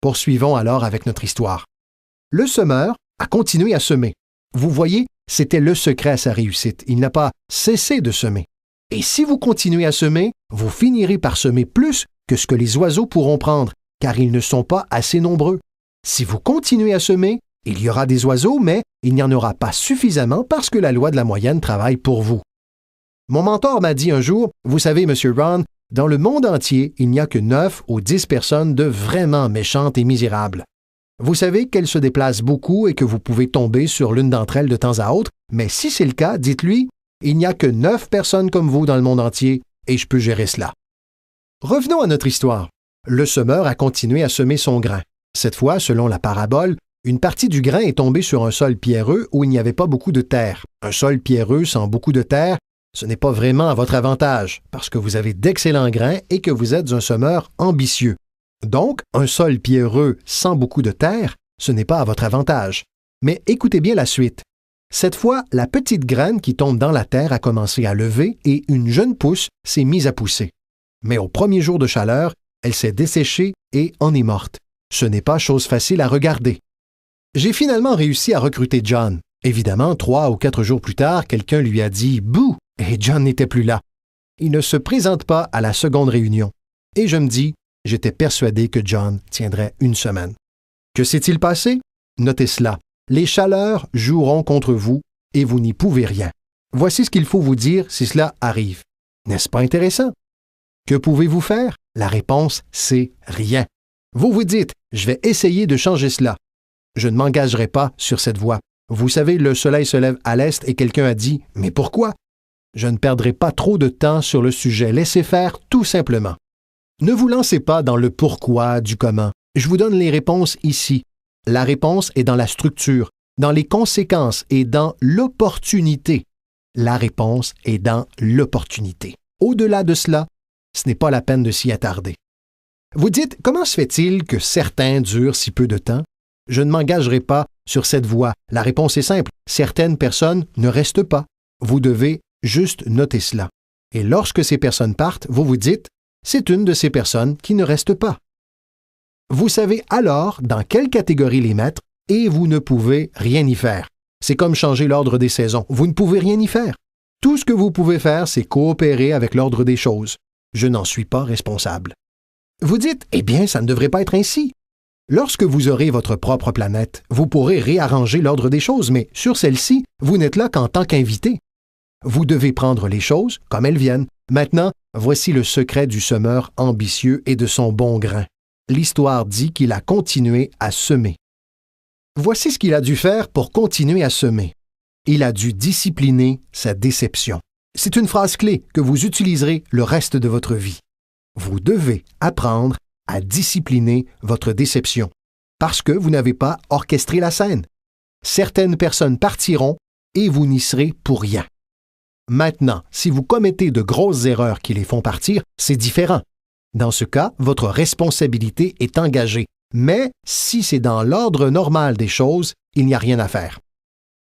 Speaker 2: Poursuivons alors avec notre histoire. Le semeur a continué à semer. Vous voyez, c'était le secret à sa réussite. Il n'a pas cessé de semer. Et si vous continuez à semer, vous finirez par semer plus que ce que les oiseaux pourront prendre, car ils ne sont pas assez nombreux. Si vous continuez à semer, il y aura des oiseaux, mais il n'y en aura pas suffisamment parce que la loi de la moyenne travaille pour vous. Mon mentor m'a dit un jour, « Vous savez, M. Ron, dans le monde entier, il n'y a que 9 ou 10 personnes de vraiment méchantes et misérables. Vous savez qu'elles se déplacent beaucoup et que vous pouvez tomber sur l'une d'entre elles de temps à autre, mais si c'est le cas, dites-lui, il n'y a que 9 personnes comme vous dans le monde entier et je peux gérer cela. » Revenons à notre histoire. Le semeur a continué à semer son grain. Cette fois, selon la parabole, une partie du grain est tombée sur un sol pierreux où il n'y avait pas beaucoup de terre. Un sol pierreux sans beaucoup de terre, ce n'est pas vraiment à votre avantage, parce que vous avez d'excellents grains et que vous êtes un semeur ambitieux. Donc, un sol pierreux sans beaucoup de terre, ce n'est pas à votre avantage. Mais écoutez bien la suite. Cette fois, la petite graine qui tombe dans la terre a commencé à lever et une jeune pousse s'est mise à pousser. Mais au premier jour de chaleur, elle s'est desséchée et en est morte. Ce n'est pas chose facile à regarder. J'ai finalement réussi à recruter John. Évidemment, 3 ou 4 jours plus tard, quelqu'un lui a dit « Bouh !» et John n'était plus là. Il ne se présente pas à la seconde réunion. Et je me dis, j'étais persuadé que John tiendrait une semaine. Que s'est-il passé? Notez cela. Les chaleurs joueront contre vous et vous n'y pouvez rien. Voici ce qu'il faut vous dire si cela arrive. N'est-ce pas intéressant? Que pouvez-vous faire? La réponse, c'est rien. Vous vous dites, je vais essayer de changer cela. Je ne m'engagerai pas sur cette voie. Vous savez, le soleil se lève à l'est et quelqu'un a dit « Mais pourquoi ?» Je ne perdrai pas trop de temps sur le sujet. Laissez faire tout simplement. Ne vous lancez pas dans le pourquoi du comment. Je vous donne les réponses ici. La réponse est dans la structure, dans les conséquences et dans l'opportunité. La réponse est dans l'opportunité. Au-delà de cela, ce n'est pas la peine de s'y attarder. Vous dites, comment se fait-il que certains durent si peu de temps? Je ne m'engagerai pas sur cette voie. La réponse est simple. Certaines personnes ne restent pas. Vous devez juste noter cela. Et lorsque ces personnes partent, vous vous dites, c'est une de ces personnes qui ne reste pas. Vous savez alors dans quelle catégorie les mettre et vous ne pouvez rien y faire. C'est comme changer l'ordre des saisons. Vous ne pouvez rien y faire. Tout ce que vous pouvez faire, c'est coopérer avec l'ordre des choses. Je n'en suis pas responsable. Vous dites, eh bien, ça ne devrait pas être ainsi. Lorsque vous aurez votre propre planète, vous pourrez réarranger l'ordre des choses, mais sur celle-ci, vous n'êtes là qu'en tant qu'invité. Vous devez prendre les choses comme elles viennent. Maintenant, voici le secret du semeur ambitieux et de son bon grain. L'histoire dit qu'il a continué à semer. Voici ce qu'il a dû faire pour continuer à semer. Il a dû discipliner sa déception. C'est une phrase clé que vous utiliserez le reste de votre vie. Vous devez apprendre à discipliner votre déception, parce que vous n'avez pas orchestré la scène. Certaines personnes partiront et vous n'y serez pour rien. Maintenant, si vous commettez de grosses erreurs qui les font partir, c'est différent. Dans ce cas, votre responsabilité est engagée. Mais si c'est dans l'ordre normal des choses, il n'y a rien à faire.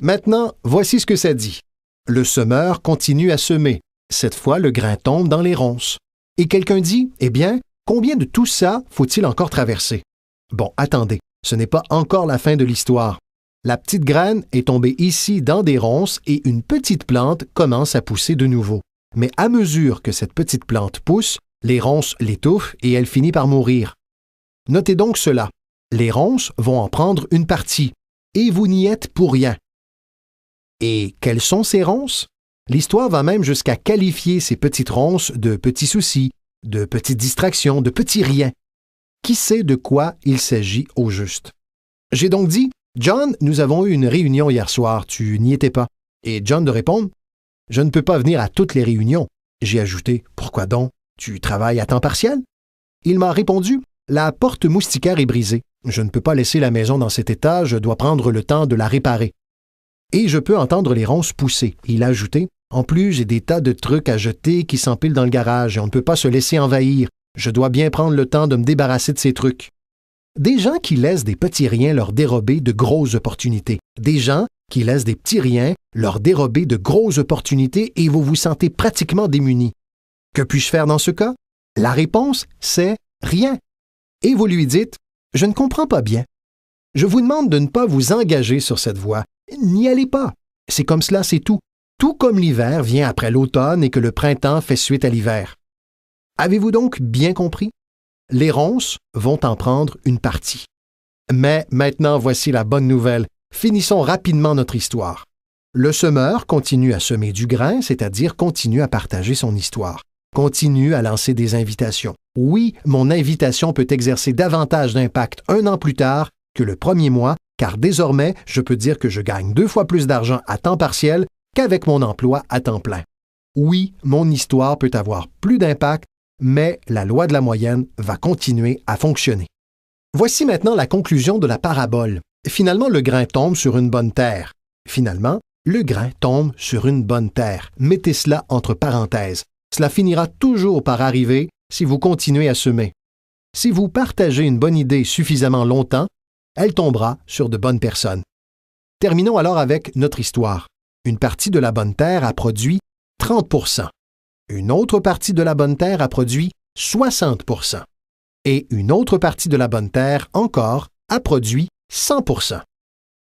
Speaker 2: Maintenant, voici ce que ça dit. Le semeur continue à semer. Cette fois, le grain tombe dans les ronces. Et quelqu'un dit, eh bien, combien de tout ça faut-il encore traverser? Bon, attendez, ce n'est pas encore la fin de l'histoire. La petite graine est tombée ici dans des ronces et une petite plante commence à pousser de nouveau. Mais à mesure que cette petite plante pousse, les ronces l'étouffent et elle finit par mourir. Notez donc cela. Les ronces vont en prendre une partie et vous n'y êtes pour rien. Et quelles sont ces ronces? L'histoire va même jusqu'à qualifier ces petites ronces de petits soucis, de petites distractions, de petits riens. Qui sait de quoi il s'agit au juste? J'ai donc dit, John, nous avons eu une réunion hier soir, tu n'y étais pas. Et John de répondre, je ne peux pas venir à toutes les réunions. J'ai ajouté, pourquoi donc? Tu travailles à temps partiel? Il m'a répondu, la porte moustiquaire est brisée. Je ne peux pas laisser la maison dans cet état, je dois prendre le temps de la réparer. Et je peux entendre les ronces pousser. Il a ajouté, en plus, j'ai des tas de trucs à jeter qui s'empilent dans le garage et on ne peut pas se laisser envahir. Je dois bien prendre le temps de me débarrasser de ces trucs. Des gens qui laissent des petits riens leur dérober de grosses opportunités. Des gens qui laissent des petits riens leur dérober de grosses opportunités et vous vous sentez pratiquement démunis. Que puis-je faire dans ce cas? La réponse, c'est rien. Et vous lui dites, je ne comprends pas bien. Je vous demande de ne pas vous engager sur cette voie. N'y allez pas. C'est comme cela, c'est tout. Tout comme l'hiver vient après l'automne et que le printemps fait suite à l'hiver. Avez-vous donc bien compris? Les ronces vont en prendre une partie. Mais maintenant, voici la bonne nouvelle. Finissons rapidement notre histoire. Le semeur continue à semer du grain, c'est-à-dire continue à partager son histoire. Continue à lancer des invitations. Oui, mon invitation peut exercer davantage d'impact 1 an plus tard que le premier mois, car désormais, je peux dire que je gagne 2 fois plus d'argent à temps partiel qu'avec mon emploi à temps plein. Oui, mon histoire peut avoir plus d'impact, mais la loi de la moyenne va continuer à fonctionner. Voici maintenant la conclusion de la parabole. Finalement, le grain tombe sur une bonne terre. Finalement, le grain tombe sur une bonne terre. Mettez cela entre parenthèses. Cela finira toujours par arriver si vous continuez à semer. Si vous partagez une bonne idée suffisamment longtemps, elle tombera sur de bonnes personnes. Terminons alors avec notre histoire. Une partie de la bonne terre a produit 30%. Une autre partie de la bonne terre a produit 60%. Et une autre partie de la bonne terre, encore, a produit 100%.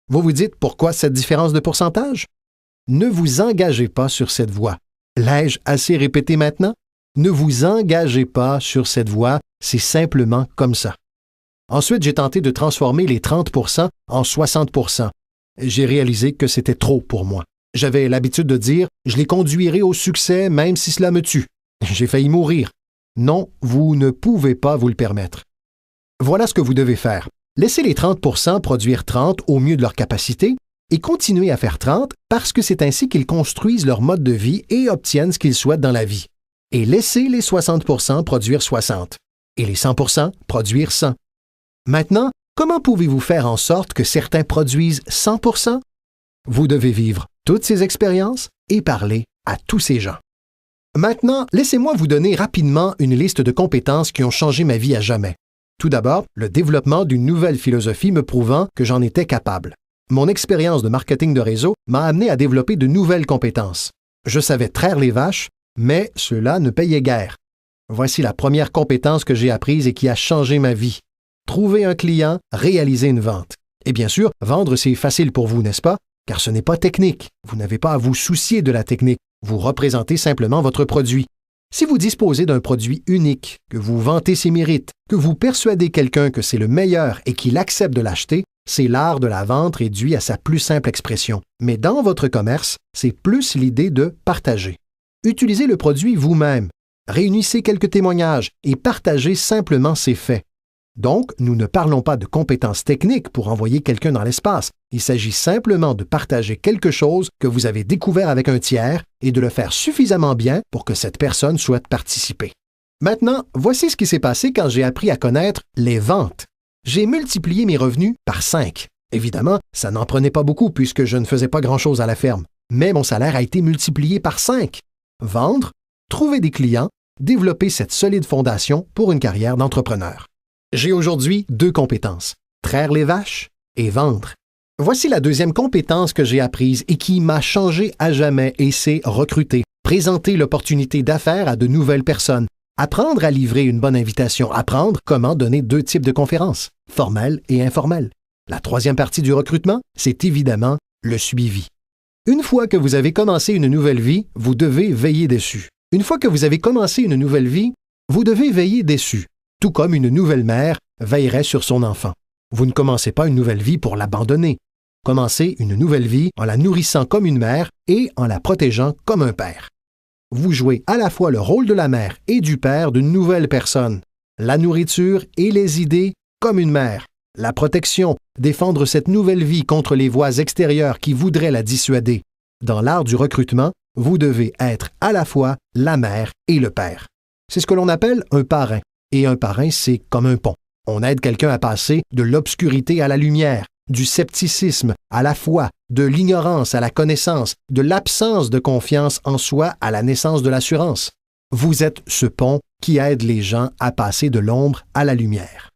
Speaker 2: Vous vous dites pourquoi cette différence de pourcentage? Ne vous engagez pas sur cette voie. L'ai-je assez répété maintenant? Ne vous engagez pas sur cette voie, c'est simplement comme ça. Ensuite, j'ai tenté de transformer les 30% en 60%. J'ai réalisé que c'était trop pour moi. J'avais l'habitude de dire « je les conduirai au succès même si cela me tue ». J'ai failli mourir. Non, vous ne pouvez pas vous le permettre. Voilà ce que vous devez faire. Laissez les 30% produire 30 au mieux de leur capacité et continuez à faire 30 parce que c'est ainsi qu'ils construisent leur mode de vie et obtiennent ce qu'ils souhaitent dans la vie. Et laissez les 60% produire 60 et les 100% produire 100. Maintenant, comment pouvez-vous faire en sorte que certains produisent 100%? Vous devez vivre toutes ces expériences et parler à tous ces gens. Maintenant, laissez-moi vous donner rapidement une liste de compétences qui ont changé ma vie à jamais. Tout d'abord, le développement d'une nouvelle philosophie me prouvant que j'en étais capable. Mon expérience de marketing de réseau m'a amené à développer de nouvelles compétences. Je savais traire les vaches, mais cela ne payait guère. Voici la première compétence que j'ai apprise et qui a changé ma vie. Trouver un client, réaliser une vente. Et bien sûr, vendre, c'est facile pour vous, n'est-ce pas? Car ce n'est pas technique. Vous n'avez pas à vous soucier de la technique. Vous représentez simplement votre produit. Si vous disposez d'un produit unique, que vous vantez ses mérites, que vous persuadez quelqu'un que c'est le meilleur et qu'il accepte de l'acheter, c'est l'art de la vente réduit à sa plus simple expression. Mais dans votre commerce, c'est plus l'idée de partager. Utilisez le produit vous-même. Réunissez quelques témoignages et partagez simplement ses faits. Donc, nous ne parlons pas de compétences techniques pour envoyer quelqu'un dans l'espace. Il s'agit simplement de partager quelque chose que vous avez découvert avec un tiers et de le faire suffisamment bien pour que cette personne souhaite participer. Maintenant, voici ce qui s'est passé quand j'ai appris à connaître les ventes. J'ai multiplié mes revenus par 5. Évidemment, ça n'en prenait pas beaucoup puisque je ne faisais pas grand-chose à la ferme. Mais mon salaire a été multiplié par 5. Vendre, trouver des clients, développer cette solide fondation pour une carrière d'entrepreneur. J'ai aujourd'hui 2 compétences, traire les vaches et vendre. Voici la deuxième compétence que j'ai apprise et qui m'a changé à jamais et c'est recruter, présenter l'opportunité d'affaires à de nouvelles personnes, apprendre à livrer une bonne invitation, apprendre comment donner 2 types de conférences, formelles et informelles. La troisième partie du recrutement, c'est évidemment le suivi. Une fois que vous avez commencé une nouvelle vie, vous devez veiller dessus. Une fois que vous avez commencé une nouvelle vie, vous devez veiller dessus. Tout comme une nouvelle mère veillerait sur son enfant. Vous ne commencez pas une nouvelle vie pour l'abandonner. Commencez une nouvelle vie en la nourrissant comme une mère et en la protégeant comme un père. Vous jouez à la fois le rôle de la mère et du père d'une nouvelle personne. La nourriture et les idées comme une mère. La protection, défendre cette nouvelle vie contre les voix extérieures qui voudraient la dissuader. Dans l'art du recrutement, vous devez être à la fois la mère et le père. C'est ce que l'on appelle un parrain. Et un parrain, c'est comme un pont. On aide quelqu'un à passer de l'obscurité à la lumière, du scepticisme à la foi, de l'ignorance à la connaissance, de l'absence de confiance en soi à la naissance de l'assurance. Vous êtes ce pont qui aide les gens à passer de l'ombre à la lumière.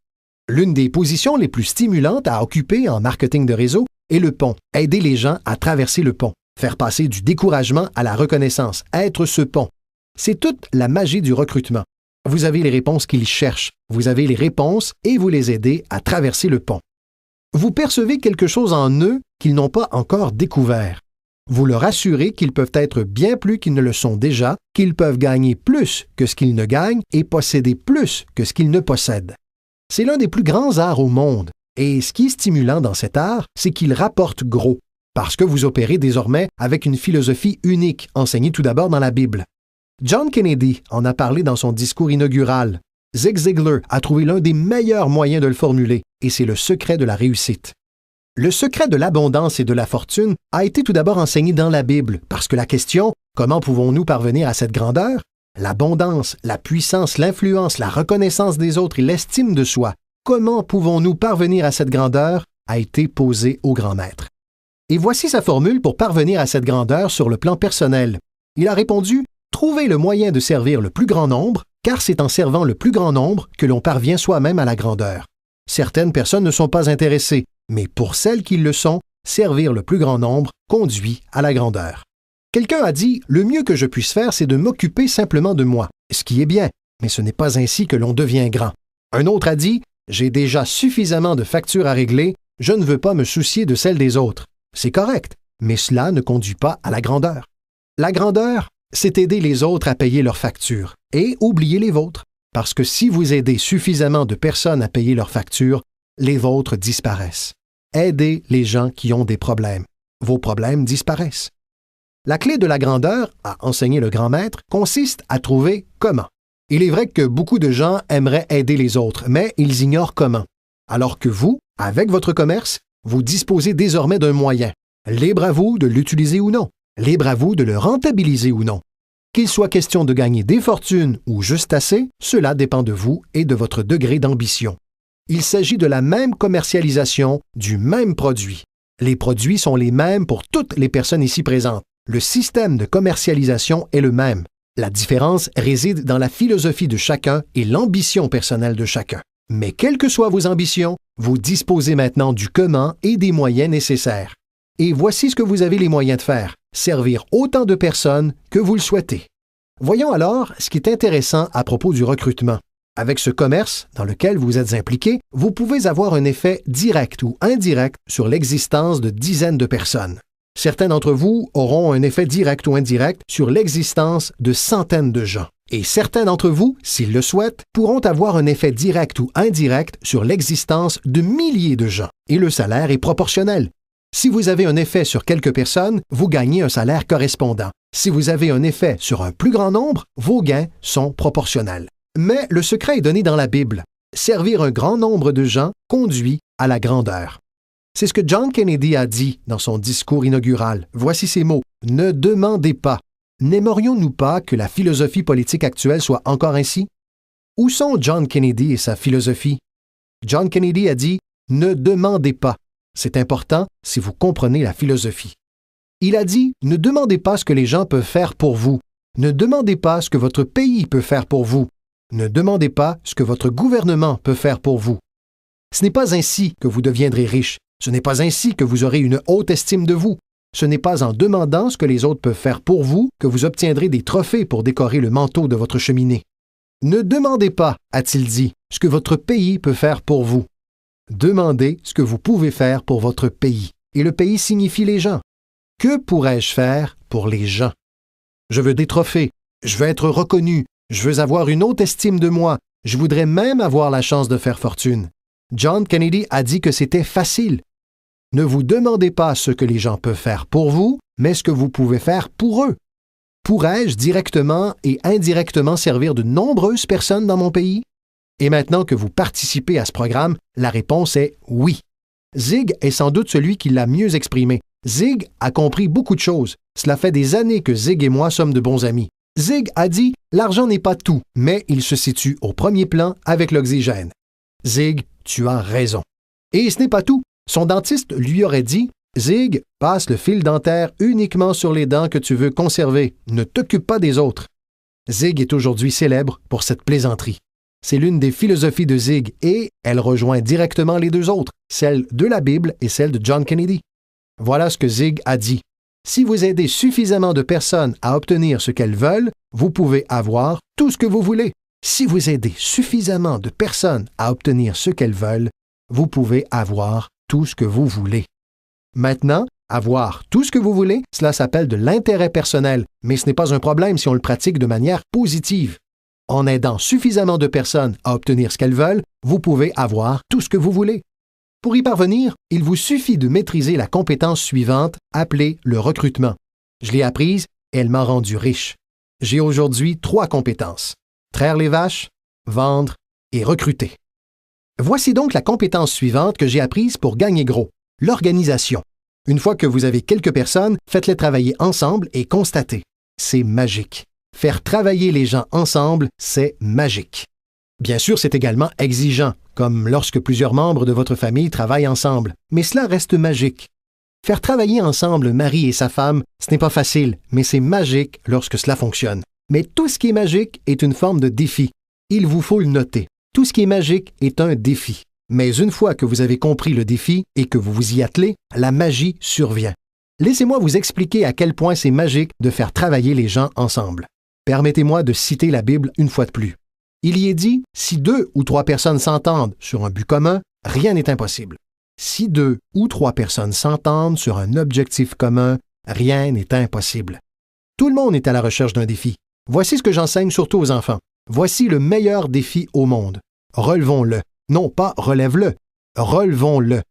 Speaker 2: L'une des positions les plus stimulantes à occuper en marketing de réseau est le pont. Aider les gens à traverser le pont, faire passer du découragement à la reconnaissance, être ce pont. C'est toute la magie du recrutement. Vous avez les réponses qu'ils cherchent, vous avez les réponses et vous les aidez à traverser le pont. Vous percevez quelque chose en eux qu'ils n'ont pas encore découvert. Vous leur assurez qu'ils peuvent être bien plus qu'ils ne le sont déjà, qu'ils peuvent gagner plus que ce qu'ils ne gagnent et posséder plus que ce qu'ils ne possèdent. C'est l'un des plus grands arts au monde, et ce qui est stimulant dans cet art, c'est qu'il rapporte gros, parce que vous opérez désormais avec une philosophie unique, enseignée tout d'abord dans la Bible. John Kennedy en a parlé dans son discours inaugural. Zig Ziglar a trouvé l'un des meilleurs moyens de le formuler, et c'est le secret de la réussite. Le secret de l'abondance et de la fortune a été tout d'abord enseigné dans la Bible, parce que la question « Comment pouvons-nous parvenir à cette grandeur ?» L'abondance, la puissance, l'influence, la reconnaissance des autres et l'estime de soi. Comment pouvons-nous parvenir à cette grandeur a été posée au grand maître. Et voici sa formule pour parvenir à cette grandeur sur le plan personnel. Il a répondu « Trouvez le moyen de servir le plus grand nombre, car c'est en servant le plus grand nombre que l'on parvient soi-même à la grandeur. Certaines personnes ne sont pas intéressées, mais pour celles qui le sont, servir le plus grand nombre conduit à la grandeur. » Quelqu'un a dit « Le mieux que je puisse faire, c'est de m'occuper simplement de moi. » Ce qui est bien, mais ce n'est pas ainsi que l'on devient grand. Un autre a dit « J'ai déjà suffisamment de factures à régler, je ne veux pas me soucier de celles des autres. » C'est correct, mais cela ne conduit pas à la grandeur. La grandeur, c'est aider les autres à payer leurs factures et oublier les vôtres. Parce que si vous aidez suffisamment de personnes à payer leurs factures, les vôtres disparaissent. Aidez les gens qui ont des problèmes. Vos problèmes disparaissent. La clé de la grandeur, a enseigné le grand maître, consiste à trouver comment. Il est vrai que beaucoup de gens aimeraient aider les autres, mais ils ignorent comment. Alors que vous, avec votre commerce, vous disposez désormais d'un moyen. Libre à vous de l'utiliser ou non. Libre à vous de le rentabiliser ou non. Qu'il soit question de gagner des fortunes ou juste assez, cela dépend de vous et de votre degré d'ambition. Il s'agit de la même commercialisation du même produit. Les produits sont les mêmes pour toutes les personnes ici présentes. Le système de commercialisation est le même. La différence réside dans la philosophie de chacun et l'ambition personnelle de chacun. Mais quelles que soient vos ambitions, vous disposez maintenant du comment et des moyens nécessaires. Et voici ce que vous avez les moyens de faire, servir autant de personnes que vous le souhaitez. Voyons alors ce qui est intéressant à propos du recrutement. Avec ce commerce dans lequel vous êtes impliqué, vous pouvez avoir un effet direct ou indirect sur l'existence de dizaines de personnes. Certains d'entre vous auront un effet direct ou indirect sur l'existence de centaines de gens. Et certains d'entre vous, s'ils le souhaitent, pourront avoir un effet direct ou indirect sur l'existence de milliers de gens. Et le salaire est proportionnel. Si vous avez un effet sur quelques personnes, vous gagnez un salaire correspondant. Si vous avez un effet sur un plus grand nombre, vos gains sont proportionnels. Mais le secret est donné dans la Bible. Servir un grand nombre de gens conduit à la grandeur. C'est ce que John Kennedy a dit dans son discours inaugural. Voici ces mots. « Ne demandez pas. » N'aimerions-nous pas que la philosophie politique actuelle soit encore ainsi? Où sont John Kennedy et sa philosophie? John Kennedy a dit « Ne demandez pas ». C'est important si vous comprenez la philosophie. Il a dit « Ne demandez pas ce que les gens peuvent faire pour vous. Ne demandez pas ce que votre pays peut faire pour vous. Ne demandez pas ce que votre gouvernement peut faire pour vous. Ce n'est pas ainsi que vous deviendrez riche. Ce n'est pas ainsi que vous aurez une haute estime de vous. Ce n'est pas en demandant ce que les autres peuvent faire pour vous que vous obtiendrez des trophées pour décorer le manteau de votre cheminée. Ne demandez pas, a-t-il dit, ce que votre pays peut faire pour vous. Demandez ce que vous pouvez faire pour votre pays. Et le pays signifie les gens. Que pourrais-je faire pour les gens? Je veux des trophées. Je veux être reconnu. Je veux avoir une haute estime de moi. Je voudrais même avoir la chance de faire fortune. John Kennedy a dit que c'était facile. Ne vous demandez pas ce que les gens peuvent faire pour vous, mais ce que vous pouvez faire pour eux. Pourrais-je directement et indirectement servir de nombreuses personnes dans mon pays? Et maintenant que vous participez à ce programme, la réponse est oui. Zig est sans doute celui qui l'a mieux exprimé. Zig a compris beaucoup de choses. Cela fait des années que Zig et moi sommes de bons amis. Zig a dit « L'argent n'est pas tout, mais il se situe au premier plan avec l'oxygène. » Zig, tu as raison. Et ce n'est pas tout. Son dentiste lui aurait dit « Zig, passe le fil dentaire uniquement sur les dents que tu veux conserver. Ne t'occupe pas des autres. » Zig est aujourd'hui célèbre pour cette plaisanterie. C'est l'une des philosophies de Zig et elle rejoint directement les deux autres, celle de la Bible et celle de John Kennedy. Voilà ce que Zig a dit. Si vous aidez suffisamment de personnes à obtenir ce qu'elles veulent, vous pouvez avoir tout ce que vous voulez. Si vous aidez suffisamment de personnes à obtenir ce qu'elles veulent, vous pouvez avoir tout ce que vous voulez. Maintenant, avoir tout ce que vous voulez, cela s'appelle de l'intérêt personnel, mais ce n'est pas un problème si on le pratique de manière positive. En aidant suffisamment de personnes à obtenir ce qu'elles veulent, vous pouvez avoir tout ce que vous voulez. Pour y parvenir, il vous suffit de maîtriser la compétence suivante, appelée le recrutement. Je l'ai apprise et elle m'a rendu riche. J'ai aujourd'hui 3 compétences. Traire les vaches, vendre et recruter. Voici donc la compétence suivante que j'ai apprise pour gagner gros, l'organisation. Une fois que vous avez quelques personnes, faites-les travailler ensemble et constatez. C'est magique. Faire travailler les gens ensemble, c'est magique. Bien sûr, c'est également exigeant, comme lorsque plusieurs membres de votre famille travaillent ensemble, mais cela reste magique. Faire travailler ensemble mari et sa femme, ce n'est pas facile, mais c'est magique lorsque cela fonctionne. Mais tout ce qui est magique est une forme de défi. Il vous faut le noter. Tout ce qui est magique est un défi. Mais une fois que vous avez compris le défi et que vous vous y attelez, la magie survient. Laissez-moi vous expliquer à quel point c'est magique de faire travailler les gens ensemble. Permettez-moi de citer la Bible une fois de plus. Il y est dit, si 2 ou 3 personnes s'entendent sur un but commun, rien n'est impossible. Si 2 ou 3 personnes s'entendent sur un objectif commun, rien n'est impossible. Tout le monde est à la recherche d'un défi. Voici ce que j'enseigne surtout aux enfants. Voici le meilleur défi au monde. Relevons-le. Non pas relève-le. Relevons-le.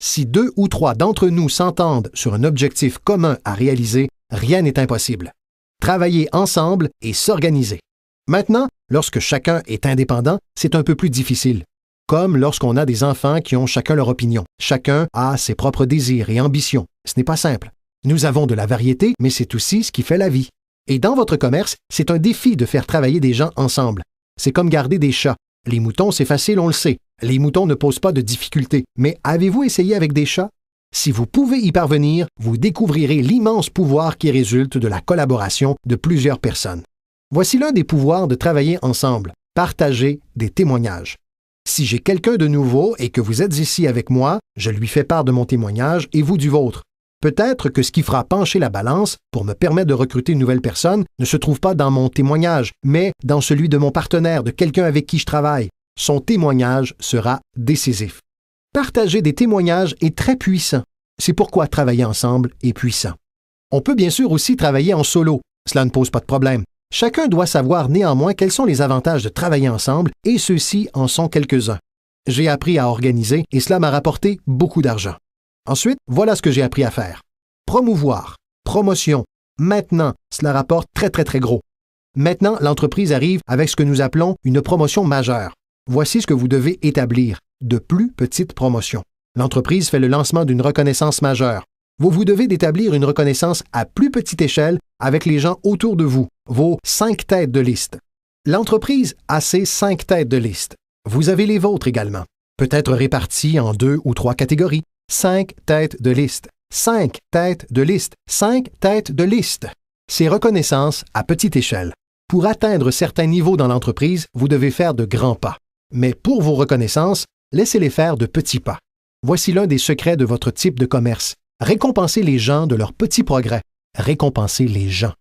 Speaker 2: Si 2 ou 3 d'entre nous s'entendent sur un objectif commun à réaliser, rien n'est impossible. Travailler ensemble et s'organiser. Maintenant, lorsque chacun est indépendant, c'est un peu plus difficile. Comme lorsqu'on a des enfants qui ont chacun leur opinion. Chacun a ses propres désirs et ambitions. Ce n'est pas simple. Nous avons de la variété, mais c'est aussi ce qui fait la vie. Et dans votre commerce, c'est un défi de faire travailler des gens ensemble. C'est comme garder des chats. Les moutons, c'est facile, on le sait. Les moutons ne posent pas de difficultés. Mais avez-vous essayé avec des chats? Si vous pouvez y parvenir, vous découvrirez l'immense pouvoir qui résulte de la collaboration de plusieurs personnes. Voici l'un des pouvoirs de travailler ensemble. Partager des témoignages. Si j'ai quelqu'un de nouveau et que vous êtes ici avec moi, je lui fais part de mon témoignage et vous du vôtre. Peut-être que ce qui fera pencher la balance pour me permettre de recruter une nouvelle personne ne se trouve pas dans mon témoignage, mais dans celui de mon partenaire, de quelqu'un avec qui je travaille. Son témoignage sera décisif. Partager des témoignages est très puissant. C'est pourquoi travailler ensemble est puissant. On peut bien sûr aussi travailler en solo. Cela ne pose pas de problème. Chacun doit savoir néanmoins quels sont les avantages de travailler ensemble et ceux-ci en sont quelques-uns. J'ai appris à organiser et cela m'a rapporté beaucoup d'argent. Ensuite, voilà ce que j'ai appris à faire. Promouvoir, promotion. Maintenant, cela rapporte très gros. Maintenant, l'entreprise arrive avec ce que nous appelons une promotion majeure. Voici ce que vous devez établir, de plus petites promotions. L'entreprise fait le lancement d'une reconnaissance majeure. Vous devez d'établir une reconnaissance à plus petite échelle avec les gens autour de vous, vos 5 têtes de liste. L'entreprise a ses 5 têtes de liste. Vous avez les vôtres également, peut-être répartis en 2 ou 3 catégories. 5 têtes de liste, 5 têtes de liste, 5 têtes de liste. C'est reconnaissance à petite échelle. Pour atteindre certains niveaux dans l'entreprise, vous devez faire de grands pas. Mais pour vos reconnaissances, laissez-les faire de petits pas. Voici l'un des secrets de votre type de commerce. Récompensez les gens de leurs petits progrès. Récompensez les gens.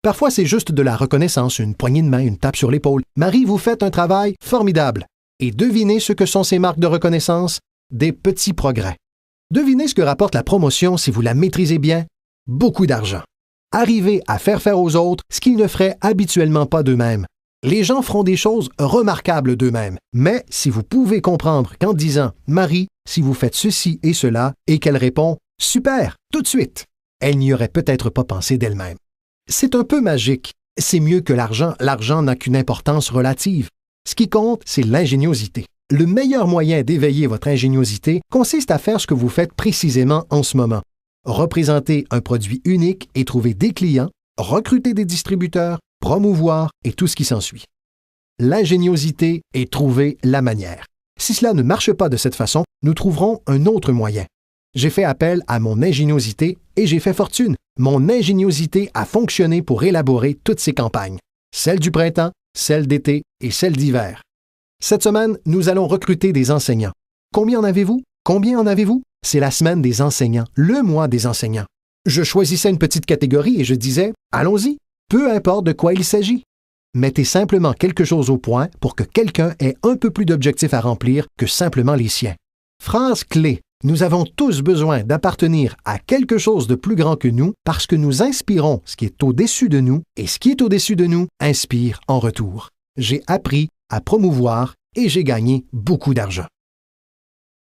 Speaker 2: Parfois, c'est juste de la reconnaissance, une poignée de main, une tape sur l'épaule. Marie, vous faites un travail formidable. Et devinez ce que sont ces marques de reconnaissance? Des petits progrès. Devinez ce que rapporte la promotion si vous la maîtrisez bien? Beaucoup d'argent. Arrivez à faire aux autres ce qu'ils ne feraient habituellement pas d'eux-mêmes. Les gens feront des choses remarquables d'eux-mêmes. Mais si vous pouvez comprendre qu'en disant « Marie, si vous faites ceci et cela » et qu'elle répond « Super, tout de suite », elle n'y aurait peut-être pas pensé d'elle-même. C'est un peu magique. C'est mieux que l'argent. L'argent n'a qu'une importance relative. Ce qui compte, c'est l'ingéniosité. Le meilleur moyen d'éveiller votre ingéniosité consiste à faire ce que vous faites précisément en ce moment. Représenter un produit unique et trouver des clients, recruter des distributeurs, promouvoir et tout ce qui s'ensuit. L'ingéniosité est trouver la manière. Si cela ne marche pas de cette façon, nous trouverons un autre moyen. J'ai fait appel à mon ingéniosité et j'ai fait fortune. Mon ingéniosité a fonctionné pour élaborer toutes ces campagnes. Celle du printemps, celle d'été et celle d'hiver. Cette semaine, nous allons recruter des enseignants. Combien en avez-vous? Combien en avez-vous? C'est la semaine des enseignants, le mois des enseignants. Je choisissais une petite catégorie et je disais « Allons-y, peu importe de quoi il s'agit. » Mettez simplement quelque chose au point pour que quelqu'un ait un peu plus d'objectifs à remplir que simplement les siens. Phrase clé. Nous avons tous besoin d'appartenir à quelque chose de plus grand que nous parce que nous inspirons ce qui est au-dessus de nous et ce qui est au-dessus de nous inspire en retour. J'ai appris à promouvoir et j'ai gagné beaucoup d'argent.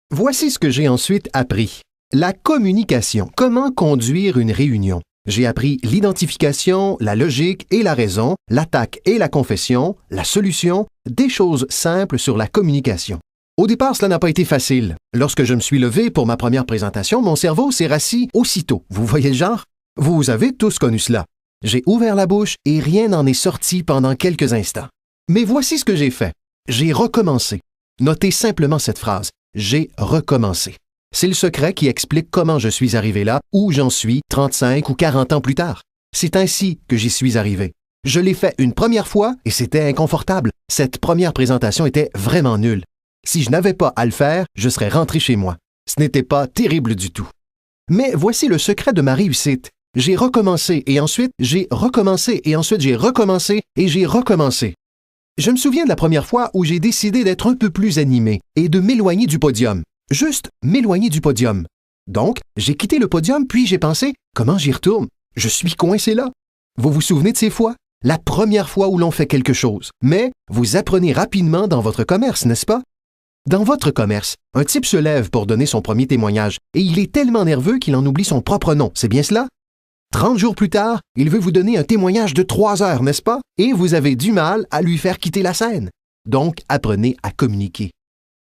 Speaker 2: Voici ce que j'ai ensuite appris. La communication. Comment conduire une réunion? J'ai appris l'identification, la logique et la raison, l'attaque et la confession, la solution, des choses simples sur la communication. Au départ, cela n'a pas été facile. Lorsque je me suis levé pour ma première présentation, mon cerveau s'est rassis aussitôt. Vous voyez le genre? Vous avez tous connu cela. J'ai ouvert la bouche et rien n'en est sorti pendant quelques instants. Mais voici ce que j'ai fait. J'ai recommencé. Notez simplement cette phrase. J'ai recommencé. C'est le secret qui explique comment je suis arrivé là, où j'en suis 35 ou 40 ans plus tard. C'est ainsi que j'y suis arrivé. Je l'ai fait une première fois et c'était inconfortable. Cette première présentation était vraiment nulle. Si je n'avais pas à le faire, je serais rentré chez moi. Ce n'était pas terrible du tout. Mais voici le secret de ma réussite. J'ai recommencé et ensuite j'ai recommencé et ensuite j'ai recommencé et j'ai recommencé. Je me souviens de la première fois où j'ai décidé d'être un peu plus animé et de m'éloigner du podium. Juste m'éloigner du podium. Donc, j'ai quitté le podium puis j'ai pensé, comment j'y retourne? Je suis coincé là. Vous vous souvenez de ces fois? La première fois où l'on fait quelque chose. Mais vous apprenez rapidement dans votre commerce, n'est-ce pas? Dans votre commerce, un type se lève pour donner son premier témoignage et il est tellement nerveux qu'il en oublie son propre nom, c'est bien cela? 30 jours plus tard, il veut vous donner un témoignage de 3 heures, n'est-ce pas? Et vous avez du mal à lui faire quitter la scène. Donc, apprenez à communiquer.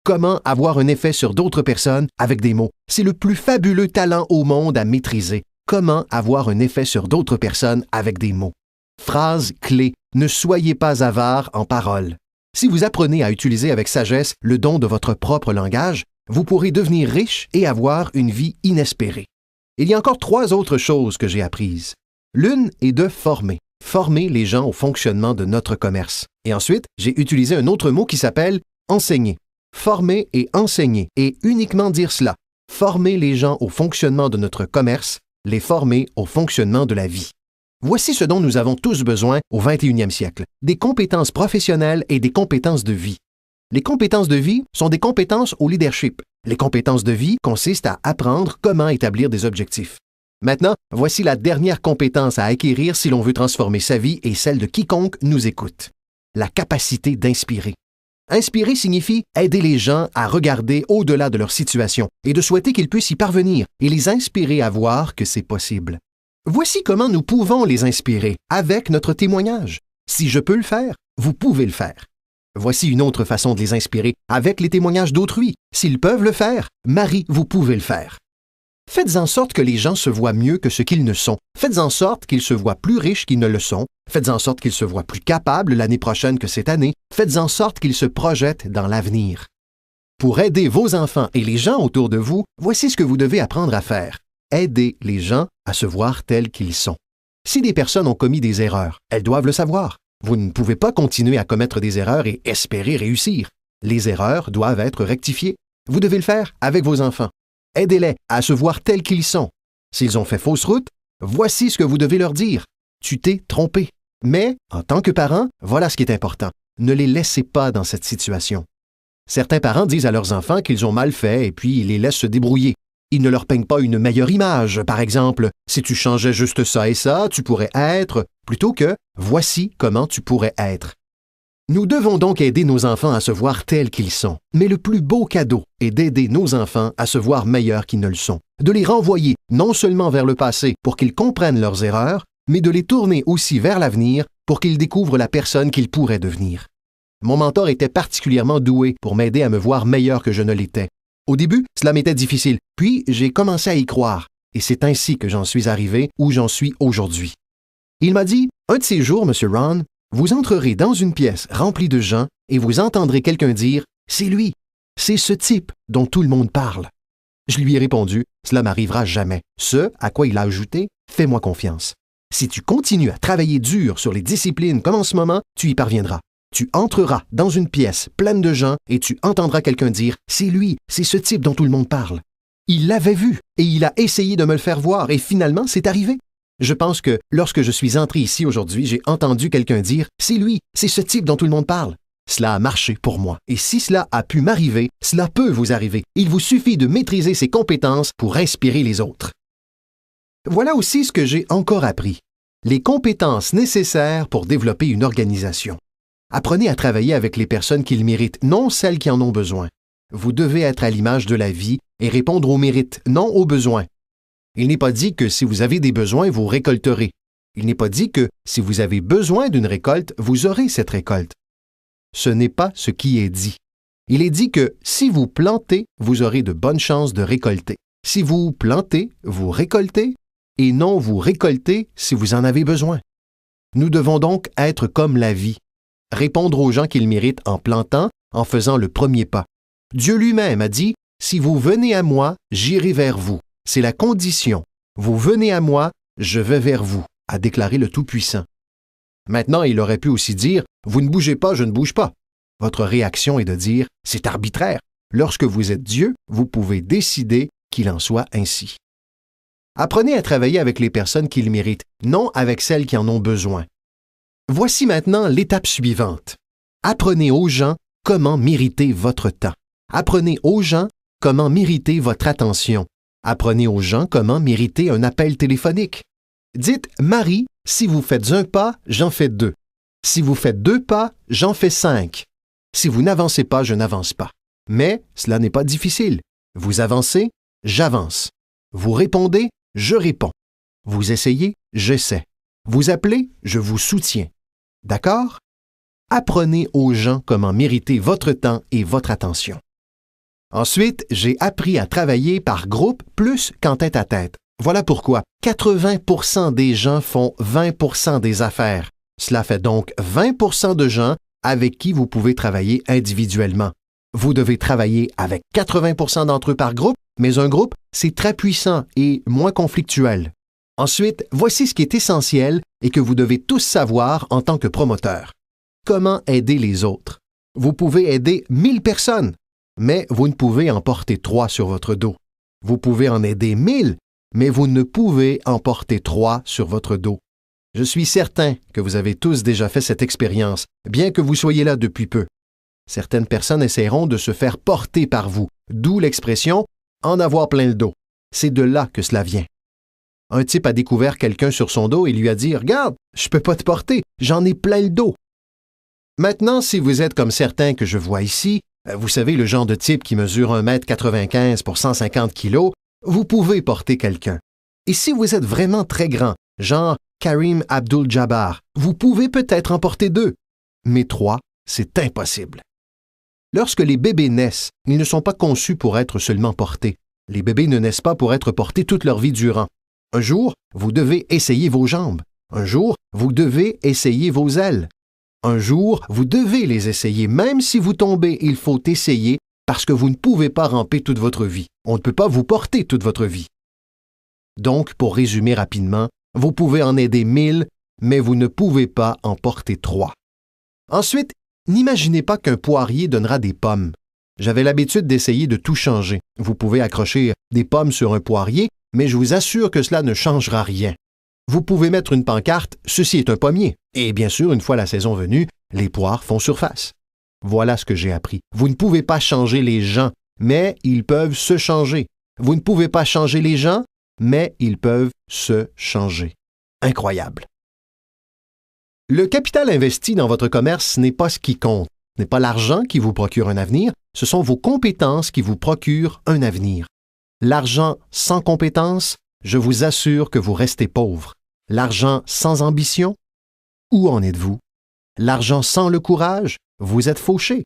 Speaker 2: Comment avoir un effet sur d'autres personnes avec des mots? C'est le plus fabuleux talent au monde à maîtriser. Comment avoir un effet sur d'autres personnes avec des mots? Phrase clé. Ne soyez pas avare en paroles. Si vous apprenez à utiliser avec sagesse le don de votre propre langage, vous pourrez devenir riche et avoir une vie inespérée. Il y a encore 3 autres choses que j'ai apprises. L'une est de former. former les gens au fonctionnement de notre commerce. Et ensuite, j'ai utilisé un autre mot qui s'appelle enseigner. Former et enseigner, et uniquement dire cela. Former les gens au fonctionnement de notre commerce, les former au fonctionnement de la vie. Voici ce dont nous avons tous besoin au 21e siècle, des compétences professionnelles et des compétences de vie. Les compétences de vie sont des compétences au leadership. Les compétences de vie consistent à apprendre comment établir des objectifs. Maintenant, voici la dernière compétence à acquérir si l'on veut transformer sa vie et celle de quiconque nous écoute. La capacité d'inspirer. Inspirer signifie aider les gens à regarder au-delà de leur situation et de souhaiter qu'ils puissent y parvenir et les inspirer à voir que c'est possible. Voici comment nous pouvons les inspirer avec notre témoignage. Si je peux le faire, vous pouvez le faire. Voici une autre façon de les inspirer avec les témoignages d'autrui. S'ils peuvent le faire, Marie, vous pouvez le faire. Faites en sorte que les gens se voient mieux que ce qu'ils ne sont. Faites en sorte qu'ils se voient plus riches qu'ils ne le sont. Faites en sorte qu'ils se voient plus capables l'année prochaine que cette année. Faites en sorte qu'ils se projettent dans l'avenir. Pour aider vos enfants et les gens autour de vous, voici ce que vous devez apprendre à faire. Aider les gens à se voir tels qu'ils sont. Si des personnes ont commis des erreurs, elles doivent le savoir. Vous ne pouvez pas continuer à commettre des erreurs et espérer réussir. Les erreurs doivent être rectifiées. Vous devez le faire avec vos enfants. Aidez-les à se voir tels qu'ils sont. S'ils ont fait fausse route, voici ce que vous devez leur dire. Tu t'es trompé. Mais, en tant que parent, voilà ce qui est important. Ne les laissez pas dans cette situation. Certains parents disent à leurs enfants qu'ils ont mal fait et puis ils les laissent se débrouiller. Ils ne leur peignent pas une meilleure image. Par exemple, si tu changeais juste ça et ça, tu pourrais être, plutôt que voici comment tu pourrais être. Nous devons donc aider nos enfants à se voir tels qu'ils sont. Mais le plus beau cadeau est d'aider nos enfants à se voir meilleurs qu'ils ne le sont. De les renvoyer non seulement vers le passé pour qu'ils comprennent leurs erreurs, mais de les tourner aussi vers l'avenir pour qu'ils découvrent la personne qu'ils pourraient devenir. Mon mentor était particulièrement doué pour m'aider à me voir meilleur que je ne l'étais. Au début, cela m'était difficile, puis j'ai commencé à y croire, et c'est ainsi que j'en suis arrivé où j'en suis aujourd'hui. Il m'a dit, un de ces jours, M. Ron, vous entrerez dans une pièce remplie de gens et vous entendrez quelqu'un dire « C'est lui, c'est ce type dont tout le monde parle ». Je lui ai répondu « Cela m'arrivera jamais ». Ce à quoi il a ajouté « Fais-moi confiance. Si tu continues à travailler dur sur les disciplines comme en ce moment, tu y parviendras. Tu entreras dans une pièce pleine de gens et tu entendras quelqu'un dire « C'est lui, c'est ce type dont tout le monde parle ». Il l'avait vu et il a essayé de me le faire voir et finalement, c'est arrivé. Je pense que lorsque je suis entré ici aujourd'hui, j'ai entendu quelqu'un dire « C'est lui, c'est ce type dont tout le monde parle ». Cela a marché pour moi. Et si cela a pu m'arriver, cela peut vous arriver. Il vous suffit de maîtriser ces compétences pour inspirer les autres. Voilà aussi ce que j'ai encore appris. Les compétences nécessaires pour développer une organisation. Apprenez à travailler avec les personnes qui le méritent, non celles qui en ont besoin. Vous devez être à l'image de la vie et répondre aux mérites, non aux besoins. Il n'est pas dit que si vous avez des besoins, vous récolterez. Il n'est pas dit que si vous avez besoin d'une récolte, vous aurez cette récolte. Ce n'est pas ce qui est dit. Il est dit que si vous plantez, vous aurez de bonnes chances de récolter. Si vous plantez, vous récoltez, et non vous récoltez si vous en avez besoin. Nous devons donc être comme la vie. Répondre aux gens qu'ils méritent en plantant, en faisant le premier pas. Dieu lui-même a dit « Si vous venez à moi, j'irai vers vous ». C'est la condition. Vous venez à moi, je vais vers vous, a déclaré le Tout-Puissant. Maintenant, il aurait pu aussi dire « Vous ne bougez pas, je ne bouge pas ». Votre réaction est de dire « C'est arbitraire ». Lorsque vous êtes Dieu, vous pouvez décider qu'il en soit ainsi. Apprenez à travailler avec les personnes qui le méritent, non avec celles qui en ont besoin. Voici maintenant l'étape suivante. Apprenez aux gens comment mériter votre temps. Apprenez aux gens comment mériter votre attention. Apprenez aux gens comment mériter un appel téléphonique. Dites « Marie, si vous faites un pas, j'en fais deux. Si vous faites deux pas, j'en fais 5. Si vous n'avancez pas, je n'avance pas. » Mais cela n'est pas difficile. Vous avancez, j'avance. Vous répondez, je réponds. Vous essayez, j'essaie. Vous appelez, je vous soutiens. D'accord? Apprenez aux gens comment mériter votre temps et votre attention. Ensuite, j'ai appris à travailler par groupe plus qu'en tête-à-tête. Voilà pourquoi 80% des gens font 20% des affaires. Cela fait donc 20% de gens avec qui vous pouvez travailler individuellement. Vous devez travailler avec 80% d'entre eux par groupe, mais un groupe, c'est très puissant et moins conflictuel. Ensuite, voici ce qui est essentiel et que vous devez tous savoir en tant que promoteur. Comment aider les autres? Vous pouvez aider 1000 personnes, mais vous ne pouvez en porter 3 sur votre dos. Vous pouvez en aider 1000, mais vous ne pouvez en porter 3 sur votre dos. Je suis certain que vous avez tous déjà fait cette expérience, bien que vous soyez là depuis peu. Certaines personnes essaieront de se faire porter par vous, d'où l'expression « en avoir plein le dos ». C'est de là que cela vient. Un type a découvert quelqu'un sur son dos et lui a dit « Regarde, je peux pas te porter, j'en ai plein le dos ». Maintenant, si vous êtes comme certains que je vois ici, vous savez le genre de type qui mesure 1,95 m pour 150 kg, vous pouvez porter quelqu'un. Et si vous êtes vraiment très grand, genre Karim Abdul-Jabbar, vous pouvez peut-être en porter 2. Mais 3, c'est impossible. Lorsque les bébés naissent, ils ne sont pas conçus pour être seulement portés. Les bébés ne naissent pas pour être portés toute leur vie durant. Un jour, vous devez essayer vos jambes. Un jour, vous devez essayer vos ailes. Un jour, vous devez les essayer. Même si vous tombez, il faut essayer parce que vous ne pouvez pas ramper toute votre vie. On ne peut pas vous porter toute votre vie. Donc, pour résumer rapidement, vous pouvez en aider 1000, mais vous ne pouvez pas en porter 3. Ensuite, n'imaginez pas qu'un poirier donnera des pommes. J'avais l'habitude d'essayer de tout changer. Vous pouvez accrocher des pommes sur un poirier, mais je vous assure que cela ne changera rien. Vous pouvez mettre une pancarte « Ceci est un pommier ». Et bien sûr, une fois la saison venue, les poires font surface. Voilà ce que j'ai appris. Vous ne pouvez pas changer les gens, mais ils peuvent se changer. Vous ne pouvez pas changer les gens, mais ils peuvent se changer. Incroyable. Le capital investi dans votre commerce n'est pas ce qui compte. Ce n'est pas l'argent qui vous procure un avenir, ce sont vos compétences qui vous procurent un avenir. L'argent sans compétences, je vous assure que vous restez pauvre. L'argent sans ambition, où en êtes-vous? L'argent sans le courage, vous êtes fauché.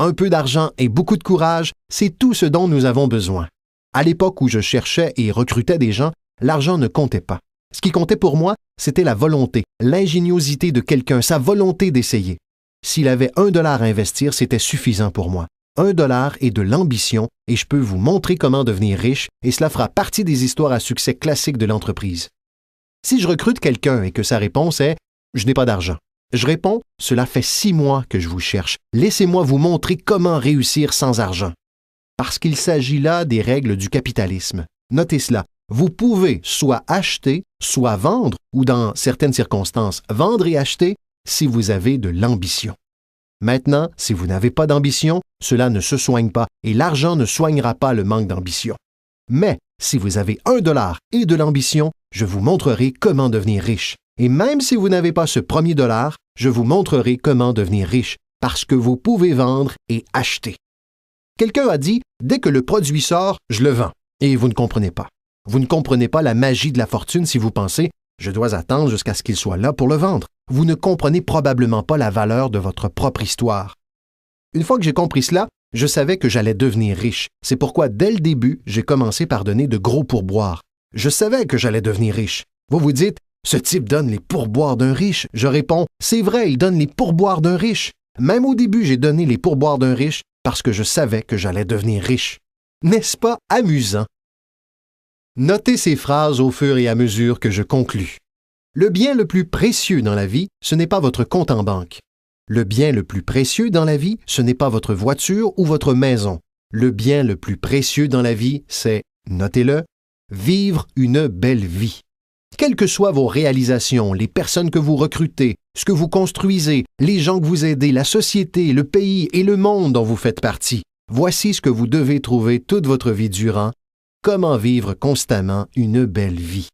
Speaker 2: Un peu d'argent et beaucoup de courage, c'est tout ce dont nous avons besoin. À l'époque où je cherchais et recrutais des gens, l'argent ne comptait pas. Ce qui comptait pour moi, c'était la volonté, l'ingéniosité de quelqu'un, sa volonté d'essayer. S'il avait $1 à investir, c'était suffisant pour moi. $1 et de l'ambition, et je peux vous montrer comment devenir riche, et cela fera partie des histoires à succès classiques de l'entreprise. Si je recrute quelqu'un et que sa réponse est « Je n'ai pas d'argent », je réponds « Cela fait 6 mois que je vous cherche. Laissez-moi vous montrer comment réussir sans argent. » Parce qu'il s'agit là des règles du capitalisme. Notez cela. Vous pouvez soit acheter, soit vendre, ou dans certaines circonstances, vendre et acheter si vous avez de l'ambition. Maintenant, si vous n'avez pas d'ambition, cela ne se soigne pas et l'argent ne soignera pas le manque d'ambition. Mais si vous avez $1 et de l'ambition, je vous montrerai comment devenir riche. Et même si vous n'avez pas ce premier $, je vous montrerai comment devenir riche, parce que vous pouvez vendre et acheter. Quelqu'un a dit « Dès que le produit sort, je le vends ». Et vous ne comprenez pas. Vous ne comprenez pas la magie de la fortune si vous pensez « Je dois attendre jusqu'à ce qu'il soit là pour le vendre ». Vous ne comprenez probablement pas la valeur de votre propre histoire. Une fois que j'ai compris cela, je savais que j'allais devenir riche. C'est pourquoi, dès le début, j'ai commencé par donner de gros pourboires. Je savais que j'allais devenir riche. Vous vous dites « Ce type donne les pourboires d'un riche ». Je réponds « C'est vrai, il donne les pourboires d'un riche ». Même au début, j'ai donné les pourboires d'un riche parce que je savais que j'allais devenir riche. N'est-ce pas amusant? Notez ces phrases au fur et à mesure que je conclus. Le bien le plus précieux dans la vie, ce n'est pas votre compte en banque. Le bien le plus précieux dans la vie, ce n'est pas votre voiture ou votre maison. Le bien le plus précieux dans la vie, c'est, notez-le, vivre une belle vie. Quelles que soient vos réalisations, les personnes que vous recrutez, ce que vous construisez, les gens que vous aidez, la société, le pays et le monde dont vous faites partie, voici ce que vous devez trouver toute votre vie durant. Comment vivre constamment une belle vie.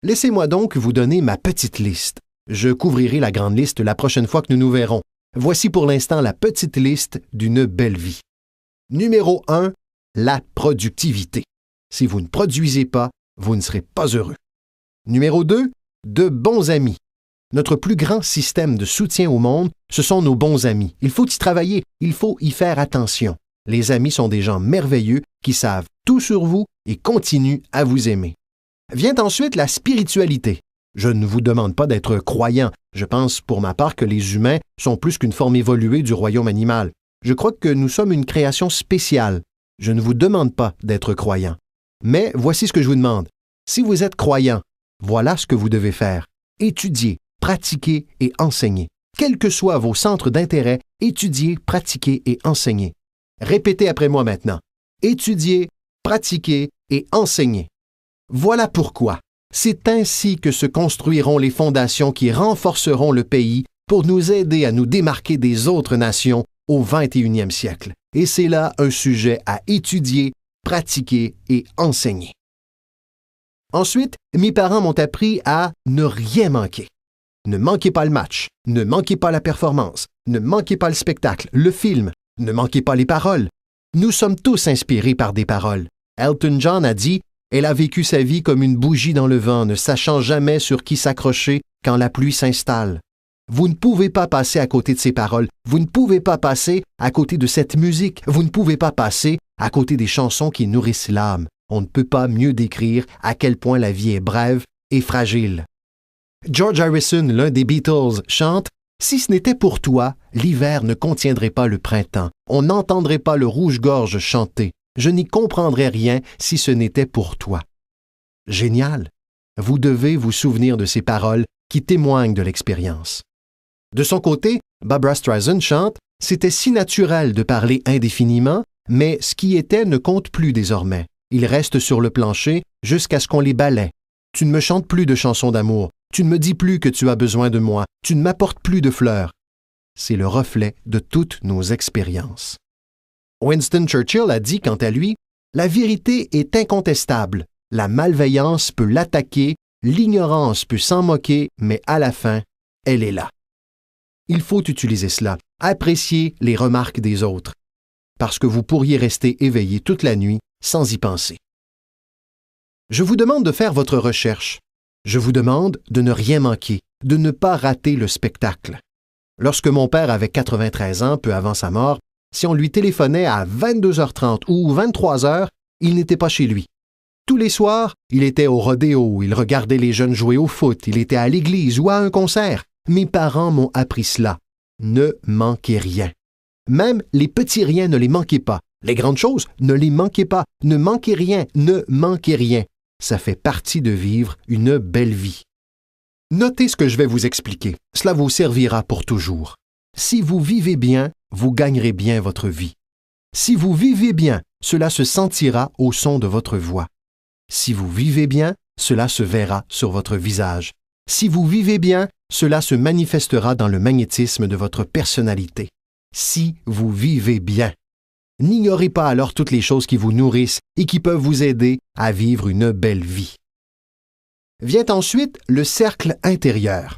Speaker 2: Laissez-moi donc vous donner ma petite liste. Je couvrirai la grande liste la prochaine fois que nous nous verrons. Voici pour l'instant la petite liste d'une belle vie. Numéro 1, la productivité. Si vous ne produisez pas, vous ne serez pas heureux. Numéro 2, de bons amis. Notre plus grand système de soutien au monde, ce sont nos bons amis. Il faut y travailler, il faut y faire attention. Les amis sont des gens merveilleux qui savent tout sur vous et continuent à vous aimer. Vient ensuite la spiritualité. Je ne vous demande pas d'être croyant. Je pense pour ma part que les humains sont plus qu'une forme évoluée du royaume animal. Je crois que nous sommes une création spéciale. Je ne vous demande pas d'être croyant. Mais voici ce que je vous demande. Si vous êtes croyant, Voilà ce que vous devez faire. Étudier, pratiquer et enseigner. Quels que soient vos centres d'intérêt, étudier, pratiquer et enseigner. Répétez après moi maintenant. Étudier, pratiquer et enseigner. Voilà pourquoi. C'est ainsi que se construiront les fondations qui renforceront le pays pour nous aider à nous démarquer des autres nations au 21e siècle. Et c'est là un sujet à étudier, pratiquer et enseigner. Ensuite, mes parents m'ont appris à ne rien manquer. Ne manquez pas le match, ne manquez pas la performance, ne manquez pas le spectacle, le film, ne manquez pas les paroles. Nous sommes tous inspirés par des paroles. Elton John a dit « Elle a vécu sa vie comme une bougie dans le vent, ne sachant jamais sur qui s'accrocher quand la pluie s'installe. » Vous ne pouvez pas passer à côté de ces paroles, vous ne pouvez pas passer à côté de cette musique, vous ne pouvez pas passer à côté des chansons qui nourrissent l'âme. On ne peut pas mieux décrire à quel point la vie est brève et fragile. George Harrison, l'un des Beatles, chante « Si ce n'était pour toi, l'hiver ne contiendrait pas le printemps. On n'entendrait pas le rouge-gorge chanter. Je n'y comprendrais rien si ce n'était pour toi. » Génial! Vous devez vous souvenir de ces paroles qui témoignent de l'expérience. De son côté, Barbra Streisand chante « C'était si naturel de parler indéfiniment, mais ce qui était ne compte plus désormais. Ils restent sur le plancher jusqu'à ce qu'on les balaie. Tu ne me chantes plus de chansons d'amour. Tu ne me dis plus que tu as besoin de moi. Tu ne m'apportes plus de fleurs. » C'est le reflet de toutes nos expériences. Winston Churchill a dit, quant à lui, « La vérité est incontestable. La malveillance peut l'attaquer, l'ignorance peut s'en moquer, mais à la fin, elle est là. » Il faut utiliser cela, apprécier les remarques des autres, parce que vous pourriez rester éveillé toute la nuit sans y penser. Je vous demande de faire votre recherche. Je vous demande de ne rien manquer, de ne pas rater le spectacle. Lorsque mon père avait 93 ans, peu avant sa mort, si on lui téléphonait à 22h30 ou 23h, il n'était pas chez lui. Tous les soirs, il était au rodéo, il regardait les jeunes jouer au foot, il était à l'église ou à un concert. Mes parents m'ont appris cela. Ne manquez rien. Même les petits riens, ne les manquez pas. Les grandes choses, ne les manquez pas. Ne manquez rien, ne manquez rien. Ça fait partie de vivre une belle vie. Notez ce que je vais vous expliquer. Cela vous servira pour toujours. Si vous vivez bien, vous gagnerez bien votre vie. Si vous vivez bien, cela se sentira au son de votre voix. Si vous vivez bien, cela se verra sur votre visage. Si vous vivez bien, cela se manifestera dans le magnétisme de votre personnalité. Si vous vivez bien. N'ignorez pas alors toutes les choses qui vous nourrissent et qui peuvent vous aider à vivre une belle vie. Vient ensuite le cercle intérieur.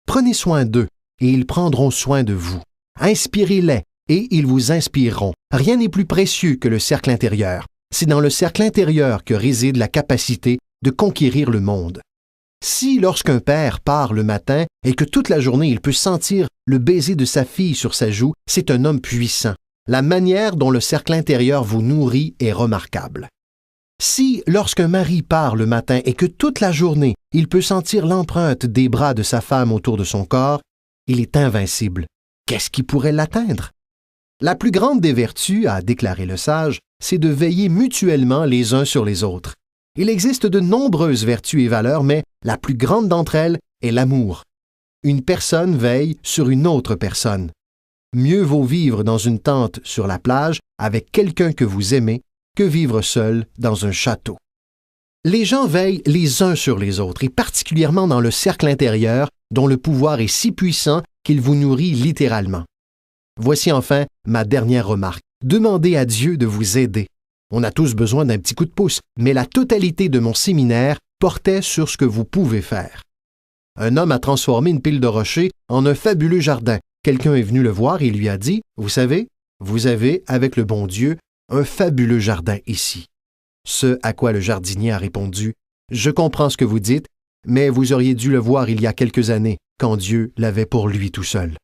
Speaker 2: Prenez soin d'eux et ils prendront soin de vous. Inspirez-les et ils vous inspireront. Rien n'est plus précieux que le cercle intérieur. C'est dans le cercle intérieur que réside la capacité de conquérir le monde. Si, lorsqu'un père part le matin et que toute la journée il peut sentir le baiser de sa fille sur sa joue, c'est un homme puissant. La manière dont le cercle intérieur vous nourrit est remarquable. Si, lorsqu'un mari part le matin et que toute la journée il peut sentir l'empreinte des bras de sa femme autour de son corps, il est invincible. Qu'est-ce qui pourrait l'atteindre? La plus grande des vertus, a déclaré le sage, c'est de veiller mutuellement les uns sur les autres. Il existe de nombreuses vertus et valeurs, mais la plus grande d'entre elles est l'amour. Une personne veille sur une autre personne. Mieux vaut vivre dans une tente sur la plage avec quelqu'un que vous aimez que vivre seul dans un château. Les gens veillent les uns sur les autres, et particulièrement dans le cercle intérieur, dont le pouvoir est si puissant qu'il vous nourrit littéralement. Voici enfin ma dernière remarque. Demandez à Dieu de vous aider. On a tous besoin d'un petit coup de pouce, mais la totalité de mon séminaire portait sur ce que vous pouvez faire. Un homme a transformé une pile de rochers en un fabuleux jardin. Quelqu'un est venu le voir et lui a dit « Vous savez, vous avez, avec le bon Dieu, un fabuleux jardin ici. » Ce à quoi le jardinier a répondu « Je comprends ce que vous dites, mais vous auriez dû le voir il y a quelques années, quand Dieu l'avait pour lui tout seul. »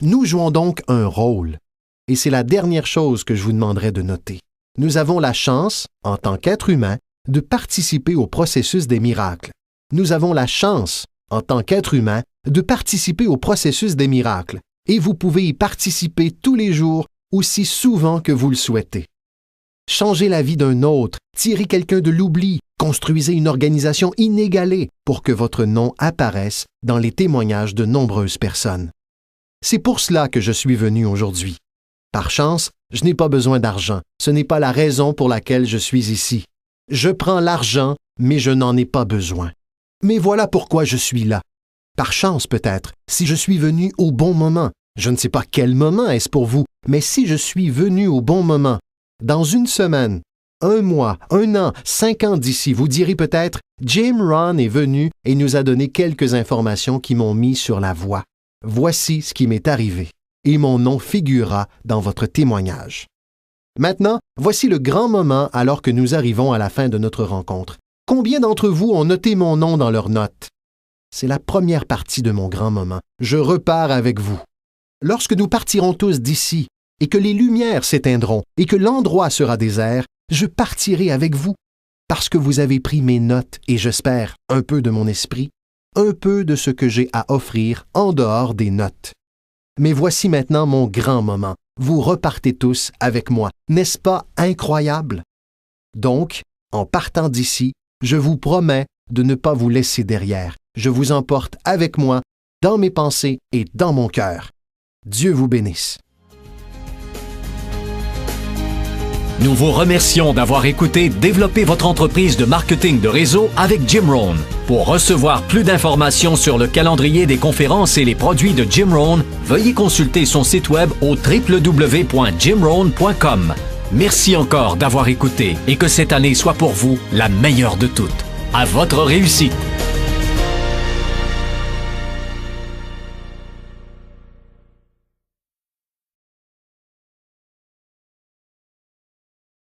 Speaker 2: Nous jouons donc un rôle, et c'est la dernière chose que je vous demanderai de noter. Nous avons la chance, en tant qu'être humain, de participer au processus des miracles. Nous avons la chance, en tant qu'être humain, de participer au processus des miracles, et vous pouvez y participer tous les jours, aussi souvent que vous le souhaitez. changez la vie d'un autre, tirez quelqu'un de l'oubli, construisez une organisation inégalée pour que votre nom apparaisse dans les témoignages de nombreuses personnes. C'est pour cela que je suis venu aujourd'hui. Par chance, je n'ai pas besoin d'argent. Ce n'est pas la raison pour laquelle je suis ici. Je prends l'argent, mais je n'en ai pas besoin. Mais voilà pourquoi je suis là. Par chance peut-être, si je suis venu au bon moment. Je ne sais pas quel moment est-ce pour vous, mais si je suis venu au bon moment, dans une semaine, 1 mois, 1 an, 5 ans d'ici, vous direz peut-être « Jim Rohn est venu et nous a donné quelques informations qui m'ont mis sur la voie. Voici ce qui m'est arrivé. » Et mon nom figurera dans votre témoignage. Maintenant, voici le grand moment alors que nous arrivons à la fin de notre rencontre. Combien d'entre vous ont noté mon nom dans leurs notes? C'est la première partie de mon grand moment. Je repars avec vous. Lorsque nous partirons tous d'ici, et que les lumières s'éteindront, et que l'endroit sera désert, je partirai avec vous, parce que vous avez pris mes notes et j'espère un peu de mon esprit, un peu de ce que j'ai à offrir en dehors des notes. Mais voici maintenant mon grand moment. Vous repartez tous avec moi. N'est-ce pas incroyable? Donc, en partant d'ici, je vous promets de ne pas vous laisser derrière. Je vous emporte avec moi, dans mes pensées et dans mon cœur. Dieu vous bénisse.
Speaker 1: Nous vous remercions d'avoir écouté Développer votre entreprise de marketing de réseau avec Jim Rohn. Pour recevoir plus d'informations sur le calendrier des conférences et les produits de Jim Rohn, veuillez consulter son site web au www.jimrohn.com. Merci encore d'avoir écouté et que cette année soit pour vous la meilleure de toutes. À votre réussite!